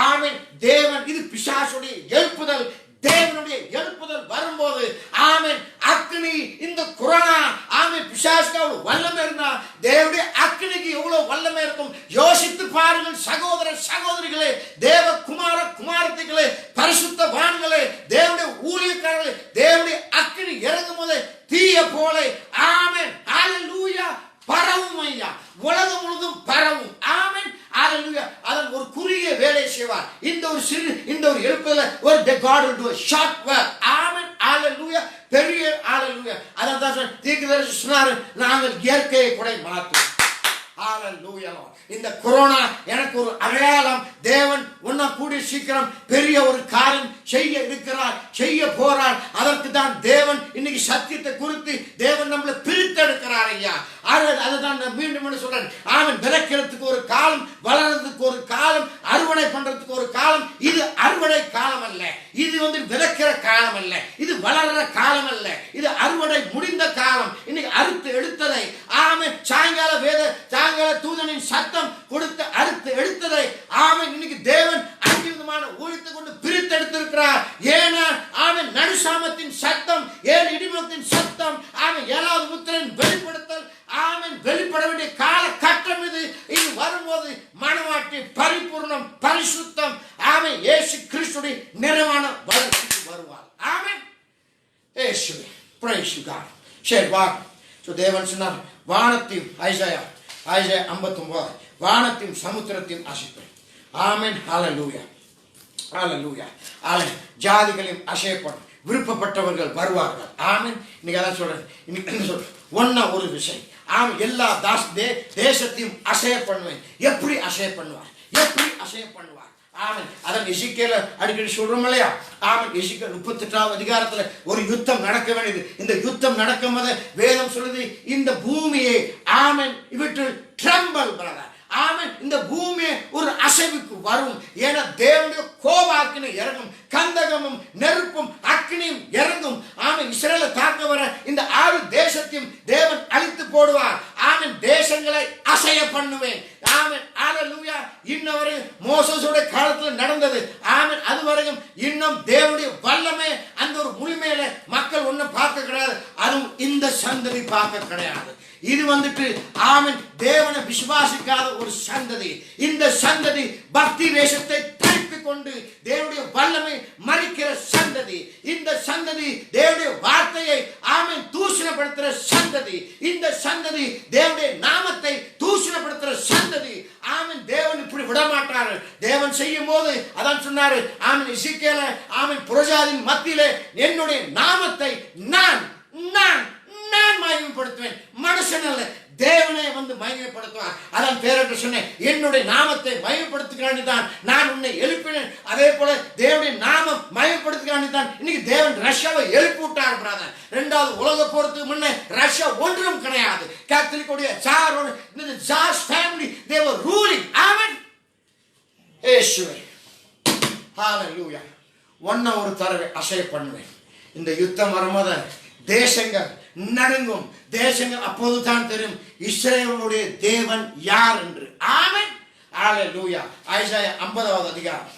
ஆமென் தேவன் இது பிசாசுடைய எழுப்புதல். தேவனுடைய எழுப்புதல் வரும்போது ஆமென் அக்னி இந்த கொரோனா ஆமென் பிசாசுக்கு அவ்வளவு வல்லமை இருந்தா தேவனுடைய அக்னிக்கு எவ்வளவு வல்லமை இருக்கும் யோசித்து பாருங்கள் சகோதர சகோதரிகளே, தேவ குமார குமாரத்திகளே, பரிசுத்தவான்களே, தேவனுடைய ஊழியக்காரர்களே. தேவனுடைய அக்னி இறங்கும் போது தீய போல ஆமென் அல்லேலூயா பரவும் ஐயா, உலகம் முழுதும் பரவும். ஆமென் அல்லேலூயா. அதன் ஒரு குறுகிய வேலை செய்வார். இந்த ஒரு எழுப்புதல ஒரு God will do a short work. ஆமென் அல்லேலூயா. பெரிய அல்லேலூயா. அதான் தீர்க்கதரிசி சொன்னார், நாங்கள் இயற்கையை கூட மாற்றுவோம். ஹalleluya. இந்த கொரோனா எனக்கு ஒரு அடையாளம். தேவன் உன்ன கூடி சீக்கிரம் பெரிய ஒரு காரியம் செய்ய இருக்கிறார், செய்ய போறார். அதற்கு தான் தேவன் இன்னைக்கு சத்தியத்தை குறித்து தேவன் நம்மளை பிரித்தெடுக்கிறார் ஐயா. அதுதான் நான் மீண்டும் சொல்றேன். ஆமென். விதைக்கிறதுக்கு ஒரு காலம், வளர்றதுக்கு ஒரு காலம், அறுவடை பண்றதுக்கு ஒரு காலம். இது அறுவடை காலம் அல்ல, இது விதைக்கிற காலம் அல்ல, இது வளர்ற காலம் அல்ல, இது அறுவடை முடிந்த காலம். இன்னைக்கு அறுத்து எடுத்ததை ஆமென் சாயங்கால தூதனின் சத்தம் கொடுத்து அறுத்து எடுத்ததை ஆமென் இன்னைக்கு தேவன் 5 விதமான ஊழியத்தை கொண்டு பிரித்து எடுத்திருக்கிறார். ஏன்னா ஆமென் நடுசாமத்தின் சத்தம், 7 இடிமுழத்தின் சத்தம், ஆமென் 7வது முத்திரையின் வெளிப்படுத்தல், ஆமென் வெளிப்பட வேண்டிய கால கட்டம் இது. இது வரும்போது மனவாட்டி பரிபூர்ணம், பரிசுத்தம், ஆமென் இயேசு கிறிஸ்துவின் நிறைவான வளர்ச்சிக்கு வருவார். ஆமென். இயேசுவே praise you God. சரி வா. தேவன் சொன்னார் வானத்தையும் ஐசாயா 59 வானத்தையும் சமுத்திரத்தையும் அசைப்பேன். ஆமென். ஹalleluya ஹalleluya. ஜாதிகளையும் அசைப்படும், விருப்பப்பட்டவர்கள் வருவார்கள். ஆமென். இன்னைக்கு அதான் சொல்றேன். இன்னைக்கு ஒன்னா ஒரு விஷயம். ஆமென். எல்லா தேசத்தையும் அசைய பண்ணுவேன். எப்படி அசைய பண்ணுவார்? எப்படி அசைய பண்ணுவார்? ஆமென். அதான் எசேக்கியேல் அடிக்கடி சொல்றோம் இல்லையா? ஆமென். எசேக்கியேல் 38வது அதிகாரத்துல ஒரு யுத்தம் நடக்க வேண்டியது. இந்த யுத்தம் நடக்கும்போது வேதம் சொல்லுது, இந்த பூமியை ஆமென் இட் will tremble brother. ஆமென். இந்த பூமி ஒரு அசைவுக்கு வரும். ஏன்னா தேவனுடைய கோபாக்கினை இறங்கும், கந்தகமும் நெருப்பும் அக்னியும் இறங்கும். ஆமென். இஸ்ரவேலை தாக்க வர இந்த 6 தேசத்தையும் தேவன் அழித்து போடுவார். ஆமென். தேசங்களை அசைய பண்ணுவேன். ஆமென். ஹalleluya. இன்னவரை மோசேசுடைய காலத்துல நடந்தது. ஆமென். அதுவரைக்கும் இன்னும் தேவனுடைய வல்லமை அந்த ஒரு முழுமையில மக்கள் ஒண்ணு பார்க்க கிடையாது. அதுவும் இந்த சந்ததி பார்க்க கிடையாது. இது ஆமென் தேவனை விசுவாசிக்காத ஒரு சந்ததி. இந்த சந்ததி பக்தி வேஷத்தை தரித்துக் கொண்டு தேவனுடைய வல்லமை மறிக்கிற சந்ததி. இந்த சந்ததி தேவனுடைய வார்த்தையை ஆமென் தூஷணப்படுத்துற சந்ததி. இந்த சந்ததி தேவனுடைய நாமத்தை தூஷணப்படுத்துற சந்ததி. ஆமென். தேவன் இப்படி விட மாட்டாரு. தேவன் செய்யும் போது அதான் சொன்னாரு. ஆமென். எசேக்கியேல் ஆமென் புறஜாதியின் மத்தியிலே என்னுடைய நாமத்தை நான் மகிமைப்படுத்துவேன். மனுஷன் அல்ல, தேவனை மகிமைப்படுத்துவார். அதான் பேரற்ற சொன்னேன், என்னுடைய நாமத்தை மகிமைப்படுத்துகிறான் தான் நான் உன்னை எழுப்பினேன். அதே போல தேவனுடைய நாமம் மகிமைப்படுத்துகிறான் தான் இன்னைக்கு தேவன் ரஷ்யாவை எழுப்பி விட்டார் பிரதர். 2வது உலக போறதுக்கு முன்ன ரஷ்யா ஒன்றும் கிடையாது. கேத்தலிக்குடைய George family they were ruling. Amen. இயேசுவே ஹalleluya. ஒரு தடவை அசைய பண்ணுவேன். இந்த யுத்தம் வரும்போது தேசங்கள் நடுங்கும். தேசங்கள் அப்போது தான் தெரியும் இஸ்ரவேலுடைய தேவன் யார் என்று. ஆமென். ஹalleluya. ஐசாயா 50வது அதிகாரம்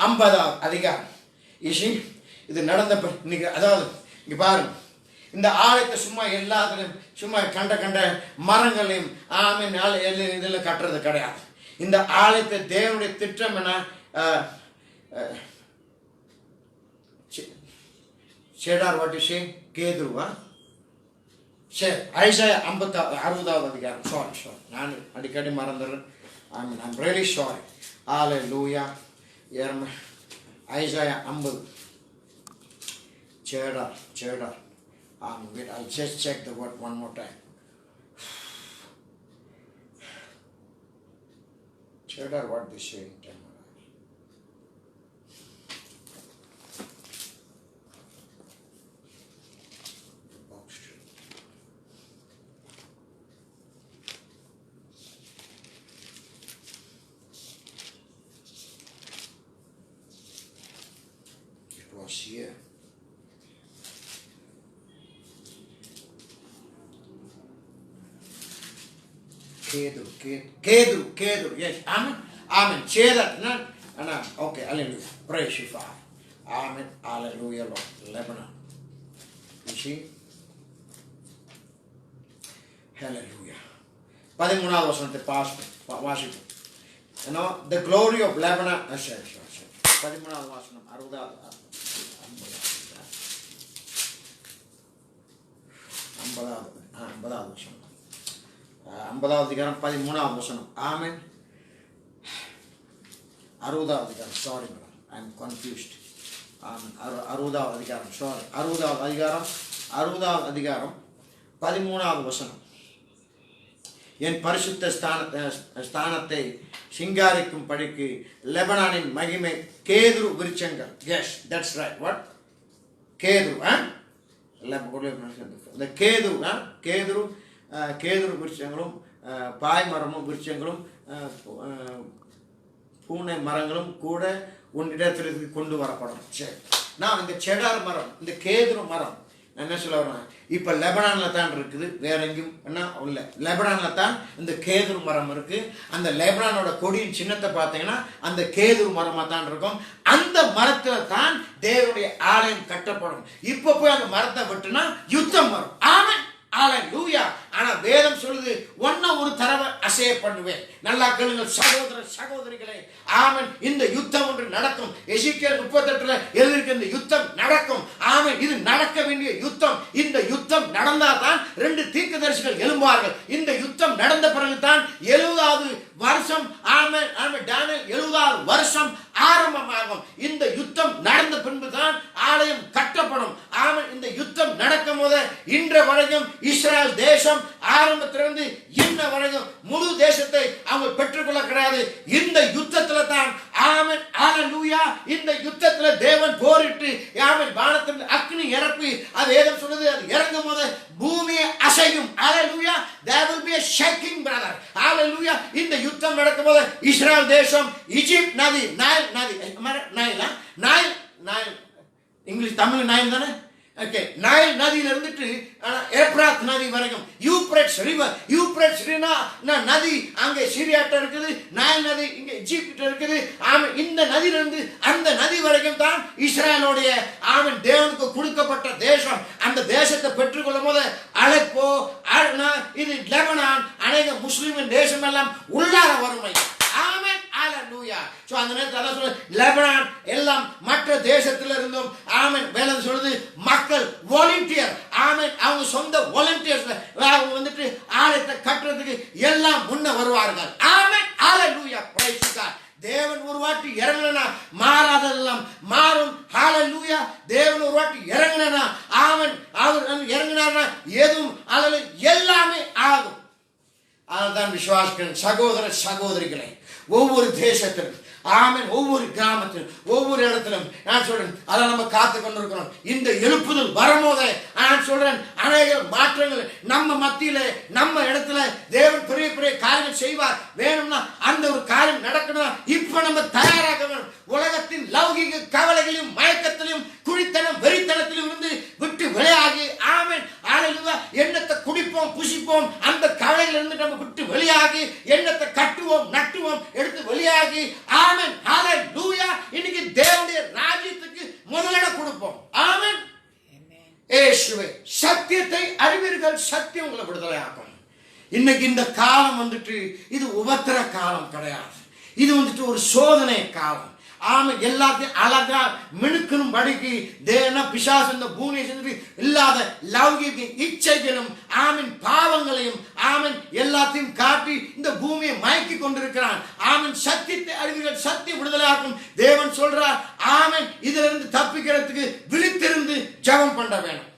50வது அதிகாரம். இது நடந்த இன்னைக்கு அதாவது இங்க பாருங்க, இந்த ஆலயத்தை சும்மா எல்லாத்துலையும் சும்மா கண்ட மரங்களையும் ஆமென் இதில் கட்டுறது கிடையாது. இந்த ஆலயத்தை தேவனுடைய திட்டம் என்ன? சேடார் வாட் யூ சே கேதுருவா? சரி, ஐசாயா 60வது அதிகாரம். சாரி நான் அடிக்கடி மறந்துடுறேன். I'm really sorry. Hallelujah. Isaiah 50 cedar. Wait, I'll just check the word one more time. Cheddar, what they say in Tamil. It was here. Kedu. Yes. Amen. Cheddar. Okay. Hallelujah. Praise you, Father. Amen. Hallelujah, Lord. Lebanon. You see? Hallelujah. 13வது வசனத்தை வாசிப்போம். You know, the glory of Lebanon. Sure. 13வது வசனம் 60வது 50வது வசனம். 50வது அதிகாரம் 13வது வசனம். Amen. 60வது அதிகாரம். Sorry madam, I am confused. Amen. 60வது அதிகாரம். சாரி, 60வது அதிகாரம் 13வது வசனம். என் பரிசுத்த ஸ்தானத்தை சிங்காரிக்கும் படிக்கு லெபனானின் மகிமை கேதுரு விருட்சங்கள். Yes, that's right. வாட்? கேதுரு. இந்த கேதுரு விருட்சங்களும் பாய் மரமும் விருட்சங்களும் பூனை மரங்களும் கூட உன்னிடத்திற்கு கொண்டு வரப்படும். சரி, நான் இந்த செடார் மரம், இந்த கேதுரு மரம், நான் என்ன சொல்ல வரேன், இப்போ லெபனானில் தான் இருக்குது, வேற எங்கேயும் என்ன இல்லை. லெபனானில் தான் இந்த கேதுரு மரம் இருக்கு. அந்த லெபனானோட கொடியின் சின்னத்தை பார்த்தீங்கன்னா அந்த கேதுரு மரமாக தான் இருக்கும். அந்த மரத்தில் தான் தேவனுடைய ஆலயம் கட்டப்படும். இப்போ போய் அந்த மரத்தை விட்டுனா யுத்தம் வரும். ஆமென், ஹல்லேலூயா. ஆனா வேதம் சொல்லுது, ஒன்ன ஒரு தடவை அசைய பண்ணுவேன். நல்லா கேளுங்கள் சகோதர சகோதரிகளே. ஆமென். இந்த யுத்தம் ஒன்று நடக்கும். எசேக்கியேல் 38 எழுதியிருக்க இந்த யுத்தம் நடக்கும். ஆமென். இது நடக்க வேண்டிய யுத்தம். இந்த யுத்தம் நடந்தாதான் 2 தீர்க்கதரிசிகள் எழும்புவார்கள். இந்த யுத்தம் நடந்த பிறகுதான் 70வது வருஷம், ஆமென் ஆமென், தானியேல் 70வது வருஷம் ஆரம்பமாகும். இந்த யுத்தம் நடந்த பின்பு தான் ஆலயம் கட்டப்படும். ஆமென். இந்த யுத்தம் நடக்கும் போது இன்ற வரைக்கும் இஸ்ரேல் தேசம் ஆரம்பத்திலிருந்து இன்ன வரைக்கும் முழு தேசத்தை அவங்க பெற்றுக்கொள்ள கிடையாது. இந்த யுத்தத்துல தான், ஆமென் ஹல்லேலூயா, இந்த யுத்தத்துல தேவன் போரிட்டு, ஆமென், வானத்திலிருந்து அக்னி இறப்பி, அது வேதம் சொல்லுது, அது இறங்கும் போது பூமியை அசையும். ஹல்லேலூயா. there will be a shaking, brother. ஹல்லேலூயா. இந்த யுத்தம் நடக்கும் போது இஸ்ரேல் தேசம் ஈஜிப்ட் நதி, நைல் நதி, நைல் இங்கிலீஷ் தமிழ் நைல் தானே? ஓகே, நைல் நதியில இருந்துட்டு எப்ராத் நதி வரைக்கும், யூப்ரேட்ஸ் நதி அங்கே சிரியாட்ட இருக்குது, நைல் நதி இங்க ஈஜிப்ட் இருக்குது. ஆமென். இந்த நதியிலிருந்து அந்த நதி வரைக்கும் தான் இஸ்ரேலுடைய, ஆமென், தேவனுக்கு கொடுக்கப்பட்ட தேசம். அந்த தேசத்தை பெற்றுக்கொள்ளும் போது அலெப்போ, இது லெபனான், அநேக முஸ்லிமின் தேசம் எல்லாம் உள்ளார வறுமை. ஆமென் ஹல்லேலூயா. சோ அந்த நேரத்துல சொல்ல லெபனான் எல்லாம் மற்ற தேசத்துல இருந்தும், ஆமென், வேதம் சொல்லுது, மக்கள் வாலண்டியர், ஆமென், அவங்க சொந்த வாலண்டியர்ஸ் அவங்க வந்துட்டு ஆலயத்தை கட்டுறதுக்கு எல்லாம் முன்ன வருவார்கள். Amen hallelujah. Praise God. தேவன் ஒரு வாட்டி இறங்கலனா மாறாததெல்லாம் மாறும். ஹல்லேலூயா. தேவன் ஒரு வாட்டி இறங்கலனா, ஆமென், அவர் இறங்கினார்னா எதுவும் அல்லது எல்லாமே ஆகும். அதுதான் விசுவாசிக்கிறேன் சகோதர சகோதரிகளே. ஒவ்வொரு தேசத்திலும், ஆமென், ஒவ்வொரு கிராமத்திலும், ஒவ்வொரு இடத்திலும் நான் சொல்றேன், அதை நம்ம காத்து கொண்டிருக்கிறோம். இந்த எழுப்புதல் வரும்போதே நான் சொல்றேன், அநேக மாற்றங்கள் நம்ம மத்தியில, நம்ம இடத்துல தேவன் பெரிய பெரிய காரியங்கள் செய்வார். வேணும்னா அந்த ஒரு காரியம் நடக்கணும். இப்ப நம்ம தயாராக வேணும். உலகத்தின் லௌகிக கவலைகளையும் மயக்கத்திலையும் குடித்தனம் வெறித்தனத்திலும் இருந்து விட்டு விளையாகி, ஆமென் ஹல்லேலூயா, எண்ணத்தை குடிப்போம் புசிப்போம், அந்த கவலையில இருந்து நம்ம விட்டு வெளியாகி எண்ணத்தை கட்டுவோம் நட்டுவோம் எடுத்து வெளியாகி, ஆமென் ஹல்லேலூயா, இன்னைக்கு தேவனுடைய ராஜ்யத்துக்கு முதலிடம் கொடுப்போம். ஆமென். இயேசுவே, சத்தியத்தை அறிவீர்கள், சத்தியம் உங்களை விடுதலை ஆக்கும். இன்னைக்கு இந்த காலம் வந்துட்டு இது உபத்திர காலம் கிடையாது. இது வந்துட்டு ஒரு சோதனை காலம். ஆமென். எல்லாத்தையும் அழகா மினுக்கணும் படிக்கு தேவன பிசாசு இந்த பூமியை செஞ்சு இல்லாத லௌகிக இச்சைகளும், ஆமென், பாவங்களையும், ஆமென், எல்லாத்தையும் காட்டி இந்த பூமியை மயக்கி கொண்டிருக்கிறான். ஆமென். சத்தியத்தை அறிவீர்கள், சத்தியம் விடுதலையாக்கும். தேவன் சொல்றார், ஆமென், இதுல இருந்து தப்பிக்கிறதுக்கு விழித்திருந்து ஜெபம் பண்ண வேணும்.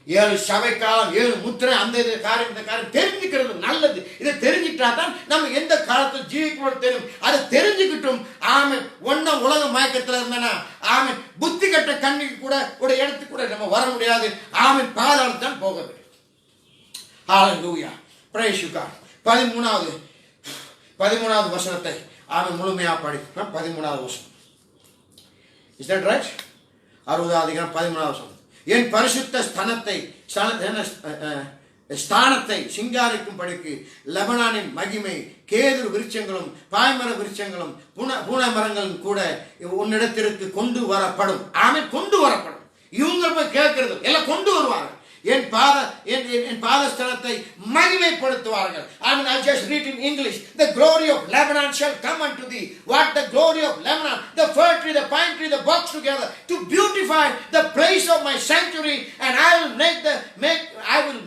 7 சபை காலம், 7 முத்திரை, அந்த காரியம் இந்த காரியம் தெரிஞ்சுக்கிறது நல்லது. இதை தெரிஞ்சுட்டா தான் நம்ம எந்த காலத்தில் ஜீவிக்கணும் தெரியும். அதை தெரிஞ்சுக்கிட்டும், ஆமென், ஒன்ன உலக மயக்கத்தில் இருந்தனா, ஆமென், புத்தி கட்ட கண்ணிக்கு கூட ஒரு இடத்துக்கு கூட நம்ம வர முடியாது. ஆமென், பாதாளம் தான் போகிறது. ஹல்லேலூயா. Praise God. 13வது வசனத்தை ஆமென் முழுமையா படிக்கிறோம். 13வது வசனம். Is that right? 60வது அதிகாரம் 13வது வசனம். என் பரிசுத்த ஸ்தானத்தை சிங்காரிக்கும் படிக்கு லெபனானின் மகிமை கேதுரு விருட்சங்களும் பாய்மர விருட்சங்களும் பூனை மரங்களும் கூட உன்னிடத்திற்கு கொண்டு வரப்படும். ஆமென். கொண்டு வரப்படும். இவங்க போய் கேட்கிறது எல்லாம் கொண்டு வருவார்கள். என் பாதஸ்தலத்தை மகிமைப்படுத்துவார்கள். I just read in English. The glory of Lebanon shall come unto thee. What the glory of Lebanon? The fir tree, the pine tree, the box together to beautify the place of my sanctuary, and I will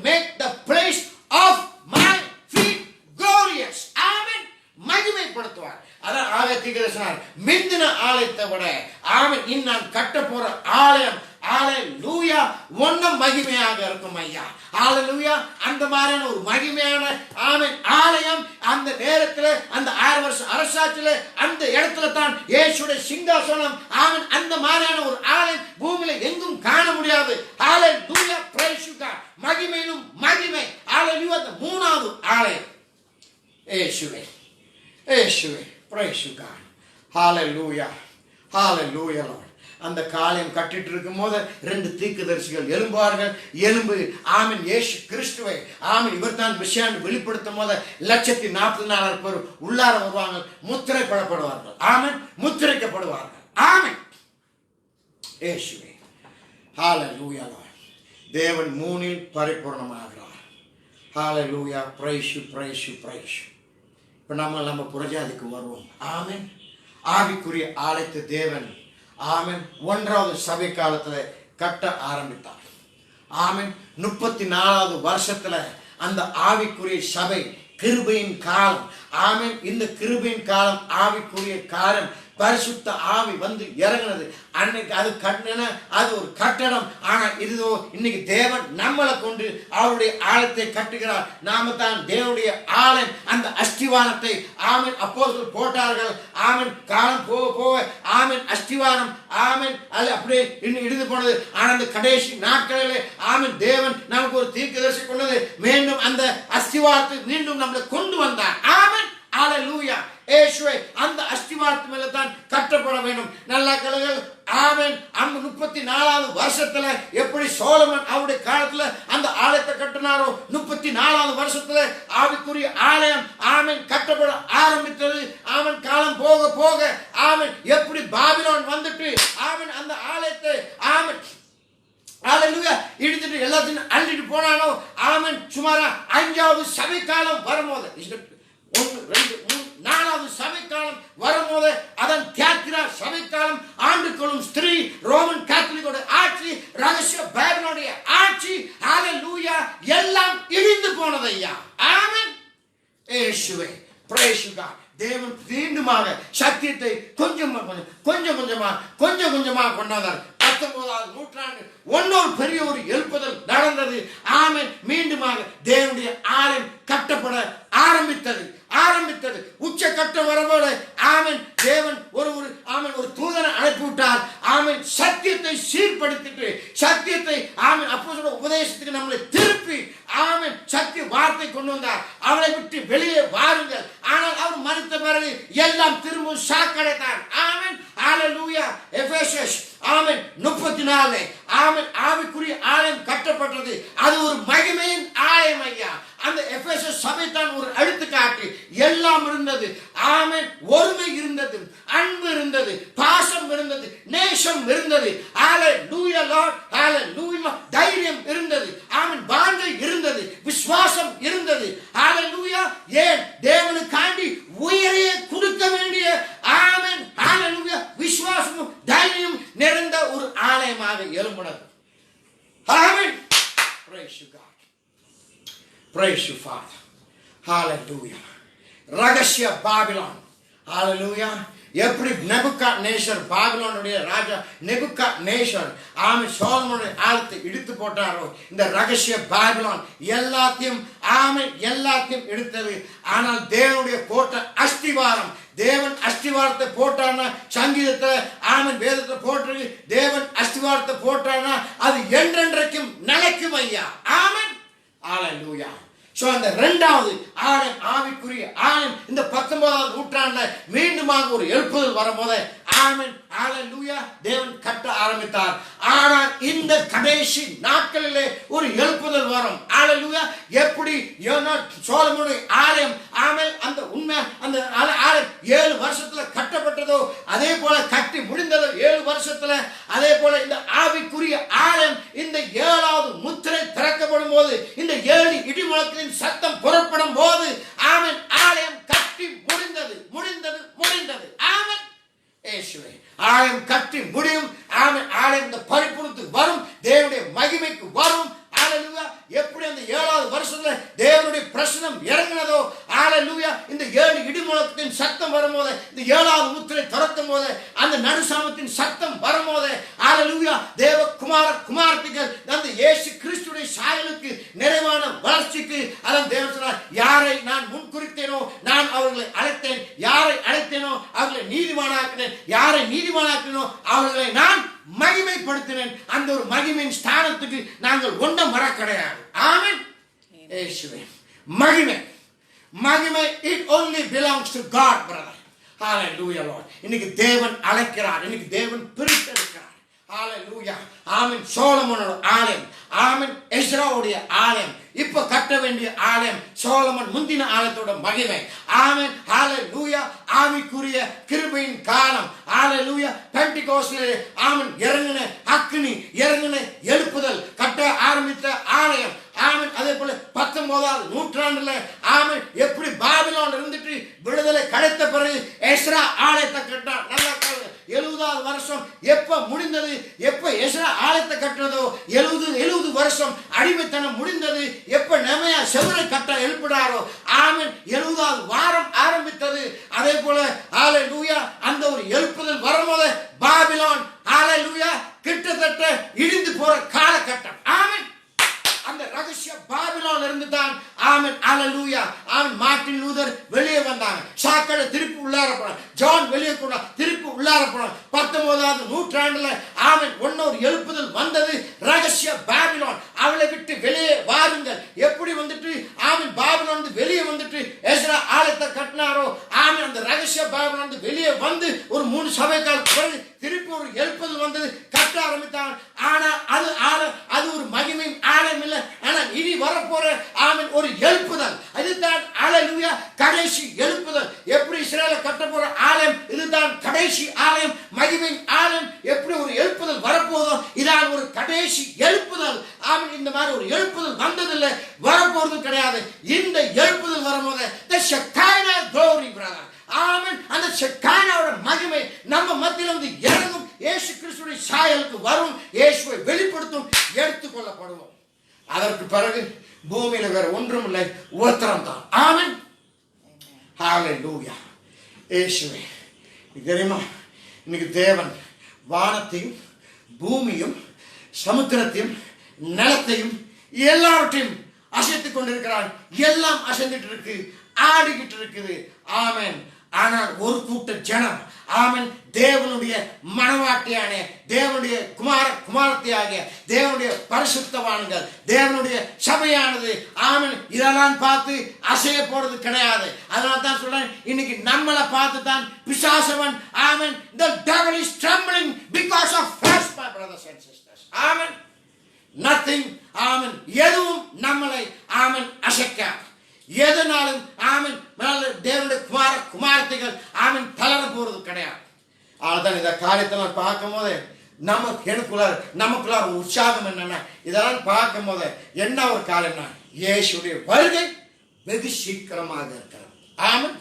make the place of my feet glorious. Amen. மகிமைப்படுத்துவார். அதான் ஆலயத்திற்கு சொன்னார், மிந்தின ஆலயத்தை விட, ஆமென், நான் கட்ட போற ஆலயம், ஹalleluya ஒன்னும் மகிமையாக இருக்கும் ஐயா. ஹalleluya அந்த மாதிரியான ஒரு மகிமையான ஆமென் ஆலயம் அந்த நேரத்தில் அந்த 6 வருஷம் அரசாட்சியில அந்த இடத்துல தான் இயேசுடைய சிங்காசனம். ஆமென் அந்த மாதிரியான ஒரு ஆலயம் பூமியில எங்கும் காண முடியாது. ஹalleluya praise you God. மகிமையிலும் மகிமை. ஹalleluya அந்த மூணாவது ஆலயம் இயேசுவே praise you God. hallelujah hallelujah Lord. அந்த காலயம் கட்டிட்டு இருக்கும் போது 2 தீர்க்கதரிசிகள் எழும்புவார்கள். எழும்பு ஆமென் இயேசு கிறிஸ்துவை ஆமென் இவர் தான் விஷயம் வெளிப்படுத்தும் போது 144,000 பேர் உள்ளார வருவாங்க. முத்திரைப்படப்படுவார்கள். ஆமென் முத்திரைக்கப்படுவார்கள். ஆமென் இயேசுவே hallelujah Lord. தேவன் 3 பரிபூர்ணமாகிறார். hallelujah praise you praise you praise you. இப்போ நம்ம புறஜாதிக்கு வருவோம். ஆமென் ஆவிக்குரிய ஆலயத்தை தேவன் ஆமென் 1வது சபை காலத்துல கட்ட ஆரம்பித்தார். ஆமென் 34வது வருஷத்துல அந்த ஆவிக்குரிய சபை கிருபையின் காலம். ஆமென் இந்த கிருபையின் காலம் ஆவிக்குரிய காலம் பரிசுத்த ஆவி வந்து இறங்கினது. அன்னைக்கு அது கட்டின அது ஒரு கட்டடம். ஆனா இதுதோ இன்னைக்கு தேவன் நம்மளை கொண்டு அவருடைய ஆலயத்தை கட்டுகிறார். நாம தான் தேவனுடைய ஆலயம். அந்த அஸ்திவாரத்தை ஆமென் அப்போஸ்தலர் போட்டார்கள். ஆமென் காலம் போக போக ஆமென் அஸ்திவாரம் ஆமென் அது அப்படியே இன்னும் இடிந்து போனது. ஆனா அந்த கடைசி நாட்களிலே ஆமென் தேவன் நமக்கு ஒரு தீர்க்கதரிசி கொண்டது. மீண்டும் அந்த அஸ்திவாரத்தை மீண்டும் நம்மளை கொண்டு வந்தார். ஆமென் ஹalleluya இயேசுவே அந்த அஸ்திவாரத்து மேல தான் கட்டப்பட வேண்டும். நல்ல கலைகள் ஆமென் 34வது வருஷத்துல எப்படி சோலமன் அவருடைய காலத்துல அந்த ஆலயத்தை கட்டினாரோ 34வது வருஷத்துல ஆவிக்குரிய ஆலயம் ஆமென் கட்டப்பட ஆரம்பித்தது. ஆமென் காலம் போக போக ஆமென் எப்படி பாபிலோன் வந்துட்டு ஆமென் அந்த ஆலயத்தை ஆமென் ஹalleluya இடிச்சிட்டு எல்லாத்தையும் அள்ளிட்டு போனானோ ஆமென் சுமாரா 5வது சபை காலம் வரும்போது 1 2 3 4வது சபைக்காலம் வரும்போது அதன் தியாத்திரா சபைக்காலம் ஆண்டுகளும் ஸ்திரீ ரோமன் கேத்தலிக்கோட ஆட்சி ரகசிய பாபிலோனுடைய ஆட்சி ஹalleluya எல்லாம் இடிந்து போனது ஐயா. ஆமென் இயேசுவே praise you God. தேவன் மீண்டுமாக சத்தியத்தை கொஞ்சம் கொஞ்சமா கொண்டாந்தார். 19வது நூற்றாண்டு ஒன்னொரு பெரிய ஒரு எழுப்புதல் நடந்தது. ஆமென் மீண்டுமாக தேவனுடைய ஆலயம் கட்டப்பட ஆரம்பித்தது. உச்சக்கட்டம் வரும்போது ஆமென் தேவன் ஒரு தூதனை அனுப்பிவிட்டார். ஆமென் சத்தியத்தை சீர்படுத்திட்டு சத்தியத்தை ஆமென் அப்போஸ்தலர் உபதேசத்துக்கு நம்மளை திருப்பி ஆமென் சத்திய வார்த்தை கொண்டு வந்தார். அவளை விட்டு வெளியே வாருங்கள். ஆனால் அவர் மறித்த பிறகு எல்லாம் திரும்ப சாக்கடைத்தான். ஆமென் ஹalleluya எபேசியஸ் ஆமென் 34 ஆமென் ஆவிக்குரிய ஆலயம் கட்டப்பட்டது. அது ஒரு மகிமையின் ஆலயம் ஐயா. அந்த எபேசியஸ் சபை தான் ஒரு எடுத்துக்காட்டு. எல்லாம் இருந்தது. ஆமென் ஒருமை இருந்தது, அன்பு இருந்தது, பாசம் இருந்தது, நேசம் இருந்தது. ஹalleluya லார்ட் ஹalleluya தைரியம் இருந்தது. ஆமென் வாஞ்சை இருந்தது, விசுவாசம் இருந்தது. ஹalleluya ஏன் தேவனுக்காண்டி உயிரையே கொடுக்க வேண்டிய ஆமென் ஹalleluya விசுவாசமும் தைரியம் நிறைந்த ஒரு ஆலயமாக எழும்பினது. ஆமென் praise you God. Praise you Father. Hallelujah. ரகசிய பாபிலோன். Hallelujah. எப்படி நேபுகாத்நேசர் பாபிலோனுடைய ராஜா நேபுகாத்நேசர் ஆமென் சோலமோனுடைய ஆலயத்தை இடித்து போட்டாரோ இந்த ரகசிய பாபிலோன் எல்லாத்தையும் எடுத்தது. ஆனால் தேவனுடைய கோட்டை அஸ்திவாரம். தேவன் அஸ்திவாரத்தை போட்டானா சங்கீதத்துல ஆமென் வேதத்தை போட்டு தேவன் அஸ்திவாரத்தை போட்டானா அது என்றென்றைக்கும் நிலைக்கும் ஐயா. ஆமென் ஹalleluya. சோ அந்த 2வது ஆலயம் ஆவிக்குரிய ஆலயம் இந்த 19வது நூற்றாண்டுல மீண்டுமாக ஒரு எழுப்புதல் வரும்போது ஆமென் ஹalleluya தேவன் கட்ட ஆரம்பித்தார். ஆனால் இந்த கடைசி நாட்களிலே ஒரு எழுப்புதல் வரும். ஹalleluya எப்படி சோலமோனுடைய ஆலயம் ஆமென் அந்த உண்மை அந்த ஆலயம் 7 வருஷத்துல கட்டப்பட்டதோ அதே போல கட்டி முடிந்ததோ 7 வருஷத்துல. அதே போல இந்த ஆவிக்குரிய ஆலயம் இந்த 7வது முத்திரை திறக்கப்படும் போது இந்த 7 இடிமுழக்கின் சத்தம் புறப்படும் போது ஆமென் ஆலயம் கட்டி முடிந்தது. ஆமென் இயேசுவே ஆலயம் கட்டி முடியும். ஆமென் ஆலயம் இந்த பரிபூரணத்துக்கு வரும். தேவனுடைய மகிமைக்கு வரும். ஹalleluya எப்படி அந்த 7வது வருஷத்துல தேவனுடைய பிரசன்னம் இறங்கினதோ ஹalleluya இந்த 7 இடிமுழக்கத்தின் சத்தம் வரும்போது, இந்த 7வது முத்திரை திறக்கும் போது, அந்த நடுசாமத்தின் சத்தம் வரும்போது, ஹalleluya தேவ குமாரத்திகள் அந்த இயேசு கிறிஸ்துவின் சாயலுக்கு நிறைவான வளர்ச்சிக்கு அதான் தேவன் சொன்னார், யாரை நான் முன்குறித்தேனோ நான் அவர்களை அழைத்தேன், யாரை அழைத்தேனோ அவர்களை நீதிமானாக்கினேன், யாரை நீதிமானாக்கினோ அவர்களை நான் மகிமைப்படுத்தினேன். அந்த ஒரு மகிமையின் ஸ்தானத்துக்கு நாங்கள் ஒன்றும் வர கிடையாது. ஆமென். இயேசுவே மகிமை மகிமை it only belongs to God, brother. Hallelujah, Lord. இன்னைக்கு தேவன் அழைக்கிறார், இன்னைக்கு தேவன் பிரித்தெடுக்கிறார். Hallelujah. ஆமென். சோலமோனோட ஆலயம், ஆமென், எஸ்ராவுடைய ஆலயம், இப்ப கட்ட வேண்டிய ஆலயம் சோலமன் முந்தின ஆலயத்தோட மகிமை. ஆமென். ஹalleluya. ஆவிக்குரிய கிருபையின் காலம். ஹalleluya. பெண்டிகோஸ்ட்ல ஆமென் இறங்கின அக்கினி, இறங்கின எழுப்புதல், கட்ட ஆரம்பித்த ஆலயம். ஆமென். அதே போல 19வது நூற்றாண்டுல ஆமென் எப்படி பாபிலோன்ல இருந்துட்டு விடுதலை கிடைத்த பிறகு எஸ்ரா ஆலயத்தை கட்டார். நல்லா 70வது வருஷம் எப்ப முடிந்தது, எப்ப எஸ்ரா ஆலயத்தை கட்டுறதோ 70 வருஷம் அடிமைத்தனம் முடிந்தது, எப்ப நெமையா செவரை கட்ட எழுப்பினாரோ ஆமென் 70வது வாரம் ஆரம்பித்தது. அதே போல ஹalleluya அந்த ஒரு எழுப்புதல் வரும்போது பாபிலோன் ஹalleluya கிட்டத்தட்ட இடிந்து போற காலகட்டம். ஆமென். அந்த ரகசிய பாபிலோன்ல இருந்து தான் ஆமென் ஹalleluya ஆமென் மார்ட்டின் லூதர் வெளியே வந்தாங்க, சாக்கடை திருப்பி உள்ளார போனாங்க, ஜான் வெளியே போனாங்க, திருப்பி உள்ளார போனாங்க. 19வது நூற்றாண்டுல ஆமென் ஒன்னொரு எழுப்புதல் வந்தது. ரகசிய பாபிலோன் அவளை விட்டு வெளியே வாருங்கள். எப்படி வந்துட்டு ஆமென் பாபிலோன் வந்து வெளியே வந்துட்டு எஸ்ரா ஆலயத்தை கட்டினாரோ ஆமென் அந்த ரகசிய பாபிலோன் வெளியே வந்து ஒரு 3 சபைக்கால் பிறகு திருப்பி ஒரு எழுப்புதல் வந்தது, கட்ட ஆரம்பித்தாங்க. ஆனா அது ஒரு மகிமையின் ஆலயம் இல்லை, ஆனா இனி வரப்போற ஆமென் ஒரு எழுப்புதல். இதுதான் ஹalleluya கடைசி எழுப்புதல். எப்படி இஸ்ரவேலை கட்ட போற ஆலயம் இதுதான் கடைசி ஆலயம், மகிமையின் ஆலயம். எப்படி ஒரு எழுப்புதல் வரப்போதோ இதான் ஒரு கடைசி எழுப்புதல். ஆமென். இந்த மாதிரி ஒரு எழுப்புதல் வந்ததில்லை, வரப்போறது கிடையாது. இந்த எழுப்புதல் வரும்போது the Shekinah glory, brother. ஆமென். அந்த ஷெக்கானாவோட மகிமை நம்ம மத்தியில வந்து இறங்கும், இயேசு கிறிஸ்துவின் சாயலுக்கு வரும், இயேசுவை வெளிப்படுத்தும், எடுத்துக்கொள்ளப்படுவோம். அதற்கு பிறகு பூமியில வேற ஒன்றும் இல்லை, உத்தரம் தான். ஆமென். ஹalleluya. இயேசுவே தெரியுமா, இன்னைக்கு தேவன் வானத்தையும் பூமியும் சமுத்திரத்தையும் நிலத்தையும் எல்லாவற்றையும் அசைத்துக் கொண்டிருக்கிறார். எல்லாம் அசைந்துட்டு இருக்கு, ஆடிக்கிட்டு இருக்குது. ஆமென். ஆனால் ஒரு கூட்ட ஜனம் ஆமென் தேவனுடைய மனவாட்டியான, தேவனுடைய குமாரத்தியாகிய, தேவனுடைய பரிசுத்தவான்கள், தேவனுடைய சபையானது ஆமென் இதெல்லாம் பார்த்து அசைய போறது கிடையாது. அதனால தான் சொல்றேன், இன்னைக்கு நம்மளை பார்த்து தான் பிசாசவன் ஆமென் the devil is trembling because of flesh, my brothers and sisters. Amen. nothing ஆமென் எதுவும் நம்மளை ஆமென் அசைக்காது. எதனாலும் ஆமென் தேவனுடைய குமாரத்திகள் ஆமென் தளர போறது கிடையாது. அதுதான் இந்த காரியத்தை நான் பார்க்கும் போது நமக்குள்ள ஒரு உற்சாகம் என்னன்னா, இதெல்லாம் பார்க்கும் போது என்ன ஒரு காரியம்னா, இயேசுடைய வருகை வெகு சீக்கிரமாக இருக்கிறது. ஆமென்.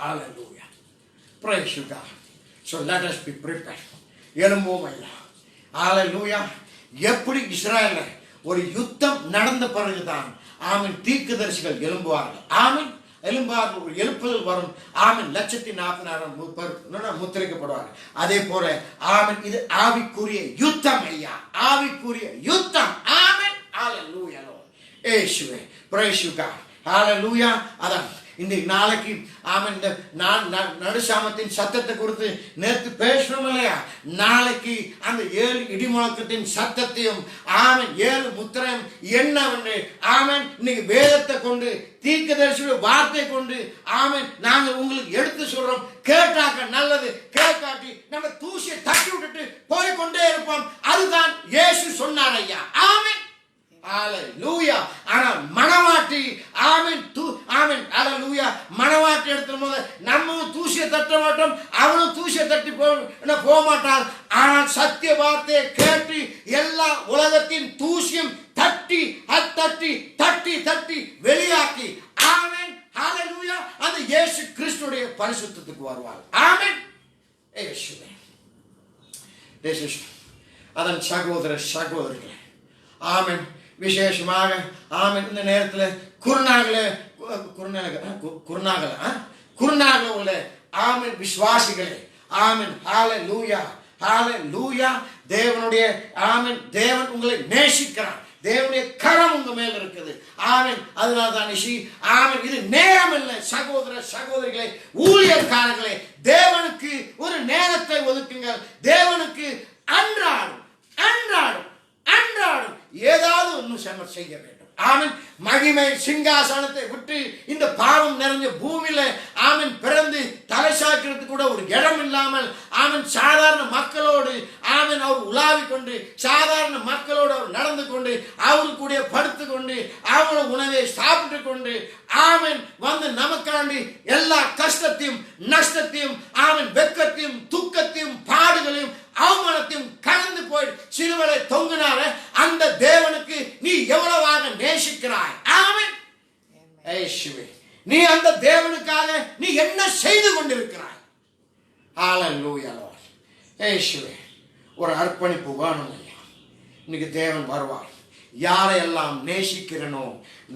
ஹalleluya. praise God. so let us be prepared. எழும்புவோம் ஐயா. ஹalleluya. எப்படி இஸ்ரவேல்ல ஒரு யுத்தம் நடந்த பிறகுதான் ஆமென் தீர்க்கதரிசிகள் எழும்புவார்கள். ஆமென் எழும்பார்கள், ஒரு எழுப்புதல் வரும். ஆமென் 1,40,000 முத்திரைக்கப்படுவார்கள். அதே போல ஆமென் இது ஆவிக்குரிய யுத்தம் ஐயா, ஆவிக்குரிய யுத்தம். ஆமென். ஹalleluya. இயேசுவே praise God. ஹalleluya. அதான் இந்த நாளைக்கு ஆமென் இந்த நடுசாமத்தின் சத்தத்தை குறித்து நேற்று பேசணும் இல்லையா, நாளைக்கு அந்த 7 இடிமுழக்கத்தின் சத்தத்தையும் ஆமென் 7 முத்திரையும் என்னவென்று ஆமென் இன்னைக்கு வேதத்தை கொண்டு தீர்க்கதரிசியுடைய வார்த்தை கொண்டு ஆமென் நாங்கள் உங்களுக்கு எடுத்து சொல்றோம். கேட்டாக்க நல்லது, கேட்காட்டி நம்ம தூசியை தட்டி விட்டுட்டு போய்கொண்டே இருப்போம். அதுதான் இயேசு சொன்னார் ஐயா. ஆமென். ஹalleluya. ஆனா மனவாட்டி ஆமென் ஆமென் ஹalleluya மனவாட்டி எடுத்தும் போது நம்ம தூசியை தட்ட மாட்டோம், அவனும் தூசியை தட்டி போக மாட்டான். ஆனால் சத்திய வார்த்தையை கேட்டு எல்லா உலகத்தின் தூசியும் தட்டி தட்டி தட்டி தட்டி வெளியாக்கி ஆமென் ஹalleluya அந்த இயேசு கிறிஸ்துடைய பரிசுத்தத்துக்கு வருவார். ஆமென். இயேசுவே அதன் சகோதரர்களே ஆமென் விசேஷமாக ஆமென் இந்த நேரத்தில் குருநாகல குருநாகல உள்ள ஆமென் விசுவாசிகளே, ஆமென் ஹalleluya ஹalleluya. தேவனுடைய ஆமென், தேவன் உங்களை நேசிக்கிறார். தேவனுடைய கரம் உங்க மேல இருக்குது. ஆமென். அதனால தான் ஆமென், இது நேரம் இல்லை. சகோதர சகோதரிகளே, ஊழியக்காரர்களே, தேவனுக்கு ஒரு நேரத்தை ஒதுக்குங்கள். தேவனுக்கு அன்றாடும் அன்றாடும் அன்றாடும் ஏதாவது ஒன்று செய்ய வேண்டும். ஆமென். மகிமை சிங்காசனத்தை விட்டு இந்த பாவம் நிறைஞ்ச பூமியில ஆமென் பிறந்து தலை சாய்க்கிறதுக்கு கூட ஒரு இடம் இல்லாமல் ஆமென் சாதாரண மக்களோடு ஆமென் அவர் உலாவிக் கொண்டு, சாதாரண மக்களோடு அவர் நடந்து கொண்டு, அவரு கூட படுத்து கொண்டு, அவங்களோட உணவை சாப்பிட்டு கொண்டு ஆமென் வந்து நமக்காண்டி எல்லா கஷ்டத்தையும் நஷ்டத்தையும் ஆமென் வெட்கத்தையும் துக்கத்தையும் பாடுகளையும் அவமானத்தையும் கடந்து போய் சிலுவையிலே தொங்கினார அந்த தேவனுக்கு நீ எவ்வளவாக நேசிக்கிறாய். ஆமென். இயேசுவே, நீ அந்த தேவனுக்காக நீ என்ன செய்து கொண்டிருக்கிறாய்? ஹalleluya Lord. இயேசுவே, ஒரு அர்ப்பணிப்பு வேணும் ஐயா. இன்னைக்கு தேவன் வருவார். யாரையெல்லாம் நேசிக்கிறேனோ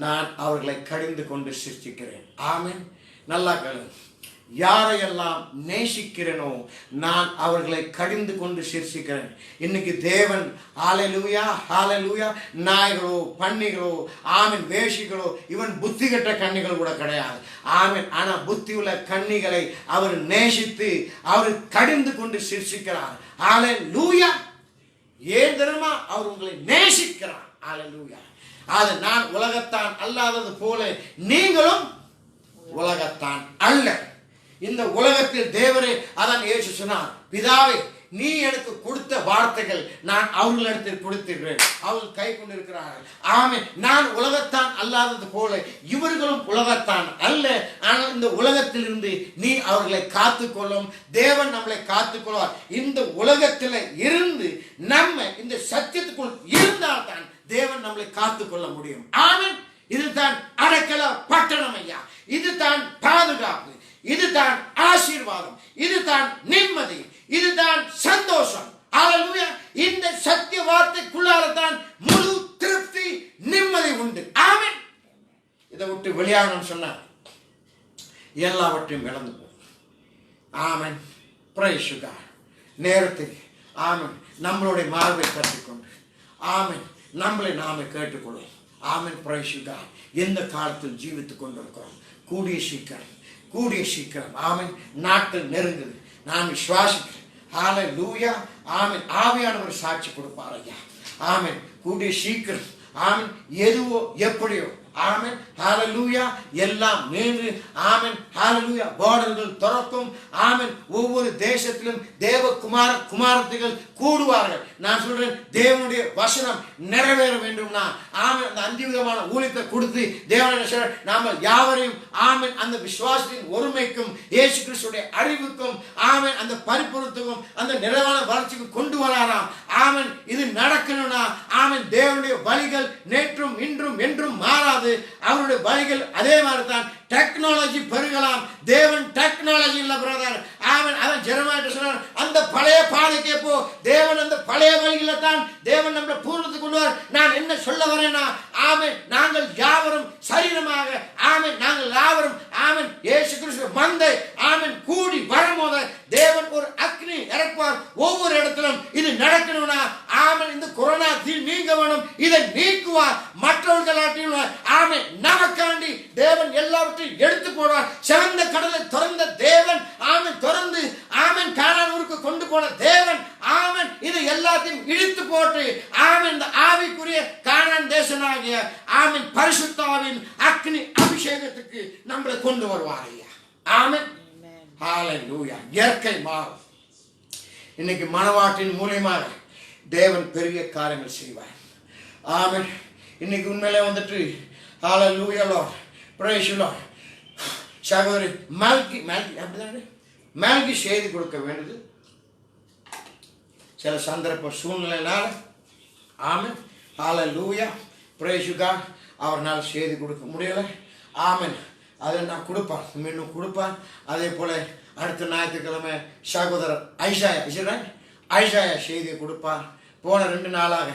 நான் அவர்களை கடிந்து கொண்டு சிருஷ்டிக்கிறேன். ஆமென். நல்லா கேளுங்க. யாரையெல்லாம் நேசிக்கிறேனோ நான் அவர்களை கடிந்து கொண்டு சிருஷ்டிக்கிறேன். இன்னைக்கு தேவன் ஹalleluya ஹalleluya நாய்களோ பன்னிகளோ ஆமென் வேஷிகளோ இவன் புத்தி கெட்ட கன்னிகள் கூட கிடையாது. ஆமென். ஆனா புத்தி உள்ள கன்னிகளை அவர் நேசித்து அவர் கடிந்து கொண்டு சிருஷ்டிக்கிறார். ஹalleluya. ஏன் தெரியுமா? அவர் உங்களை நேசிக்கிறார். ஹalleluya. அது நான் உலகத்தான் அல்லாதது போல நீங்களும் உலகத்தான் அல்ல. இந்த உலகத்தில் தேவரே அதான் இயேசு சொன்னார், பிதாவே நீ எனக்கு கொடுத்த வார்த்தைகள் நான் அவர்களிடத்தில் கொடுத்திருக்கிறேன், அவர்கள் கை கொண்டிருக்கிறார்கள். ஆமென். நான் உலகத்தான் அல்லாதது போல இவர்களும் உலகத்தான் அல்ல. ஆனால் இந்த உலகத்திலிருந்து நீ அவர்களை காத்துக்கொள்ளும். தேவன் நம்மளை காத்துக்கொள்வார். இந்த உலகத்தில் இருந்து நம்ம இந்த சத்தியத்துக்குள் இருந்தால்தான் தேவன் நம்மளை காத்துக்கொள்ள முடியும். ஆமென். இதுதான் அடைக்கல பட்டணம் ஐயா. இதுதான் பாதுகாப்பு, இதுதான் ஆசீர்வாதம், இதுதான் நிம்மதி, இதுதான் சந்தோஷம். ஹalleluya. இந்த சத்திய வார்த்தைக்குள்ளாரதான் முழு திருப்தி நிம்மதி உண்டு. ஆமென். இதை விட்டு வெளியாகணும் சொன்னா எல்லாவற்றையும் இழந்து போகும். ஆமென். Praise God. நேரத்துக்கு ஆமென் நம்மளுடைய மார்பை கட்டிக்கொண்டு ஆமென் நம்மளை நாமே கேட்டுக்கொள்வோம். ஆமென். Praise God. எந்த காலத்தில் ஜீவித்துக் கொண்டிருக்கிறோம். கூடிய சீக்கிரம் ஆமென் நாட்கள் நெருங்குது. நான் விசுவாசிக்கிறேன். ஹalleluya. ஆமென். ஆவியானவர் சாட்சி கொடுப்பார் ஐயா. ஆமென். கூடிய சீக்கிரம் ஆமென் எதுவோ எப்படியோ ஆமென் ஹalleluya எல்லாம் மீண்டு ஆமென் ஹalleluya பார்டர்கள் திறக்கும். ஆமென். ஒவ்வொரு தேசத்திலும் தேவ குமாரத்திகள் கூடுவார்கள். நான் சொல்றேன், தேவனுடைய வசனம் நிறைவேற வேண்டும்னா ஆமென் அந்த அந்திவிதமான ஊழியத்தை கொடுத்து தேவனுடைய நாம யாவரையும் ஆமென் அந்த விசுவாசத்தின் ஒருமைக்கும் இயேசு கிறிஸ்துடைய அறிவுக்கும் ஆமென் அந்த பரிபூரணத்துக்கும் அந்த நிறைவான வளர்ச்சிக்கும் கொண்டு வராராம். ஆமென். இது நடக்கணும்னா ஆமென் தேவனுடைய வழிகள் நேற்றும் இன்றும் என்றும் மாறாது. அவருடைய வழிகள் அதே மாதிரி தான். டெக்னாலஜி பெருகலாம், தேவன் டெக்னாலஜி இல்ல பிரதர். ஆமென். அவன் ஜெரமாயிட்ட சொன்னார், அந்த பழைய பாதைக்கே போ. தேவன் அந்த பழைய வழியில தான் தேவன் நம்மளை பூர்ணத்துக்கு கொள்வார். நான் என்ன சொல்ல வரேன்னா ஆமென் நாங்கள் யாவரும் சரீரமாக ஆமென் நாங்கள் யாவரும் ஆமென் இயேசு கிறிஸ்து மந்தை ஆமென் கூடி வரும்போது தேவன் ஒரு அக்னி இறக்குவார் ஒவ்வொரு இடத்திலும். இது நடக்கணும்னா ஆமென் இந்த கொரோனா நீங்க வேணும். இதை நீக்குவார். மற்றவர்களாட்டியும் ஆமென் நமக்காண்டி தேவன் எல்லாவற்றையும் எடுத்து போடுவார். சிவந்த கடலை திறந்த தேவன் ஆமென் திறந்து ஆமென் கானான் ஊருக்கு கொண்டு போன தேவன் ஆமென் இது எல்லாத்தையும் இழுத்து போட்டு ஆமென் இந்த ஆவிக்குரிய கானான் தேசனாகிய ஆமென் பரிசுத்தாவின் அக்னி அபிஷேகத்துக்கு நம்மளை கொண்டு வருவார் ஐயா. ஆமென். ஹalleluya. இயற்கை மாறும். இன்னைக்கு மனவாட்டின் மூலியமாக தேவன் பெரிய காரியங்கள் செய்வார். ஆமென். இன்னைக்கு உண்மையிலே வந்துட்டு ஹalleluya Lord. praise you Lord. சகோதரி மேல்கி செய்தி கொடுக்க வேண்டியது சில சந்தர்ப்ப சூழ்நிலையினால ஆமென் ஹalleluya praise you God அவர்னால் செய்தி கொடுக்க முடியலை. ஆமென். அதை நான் கொடுப்பான், மீண்டும் கொடுப்பான். அதே போல அடுத்த ஞாயிற்றுக்கிழமை சகோதரர் ஐசாயா செய்தியை கொடுப்பார். போன 2 நாளாக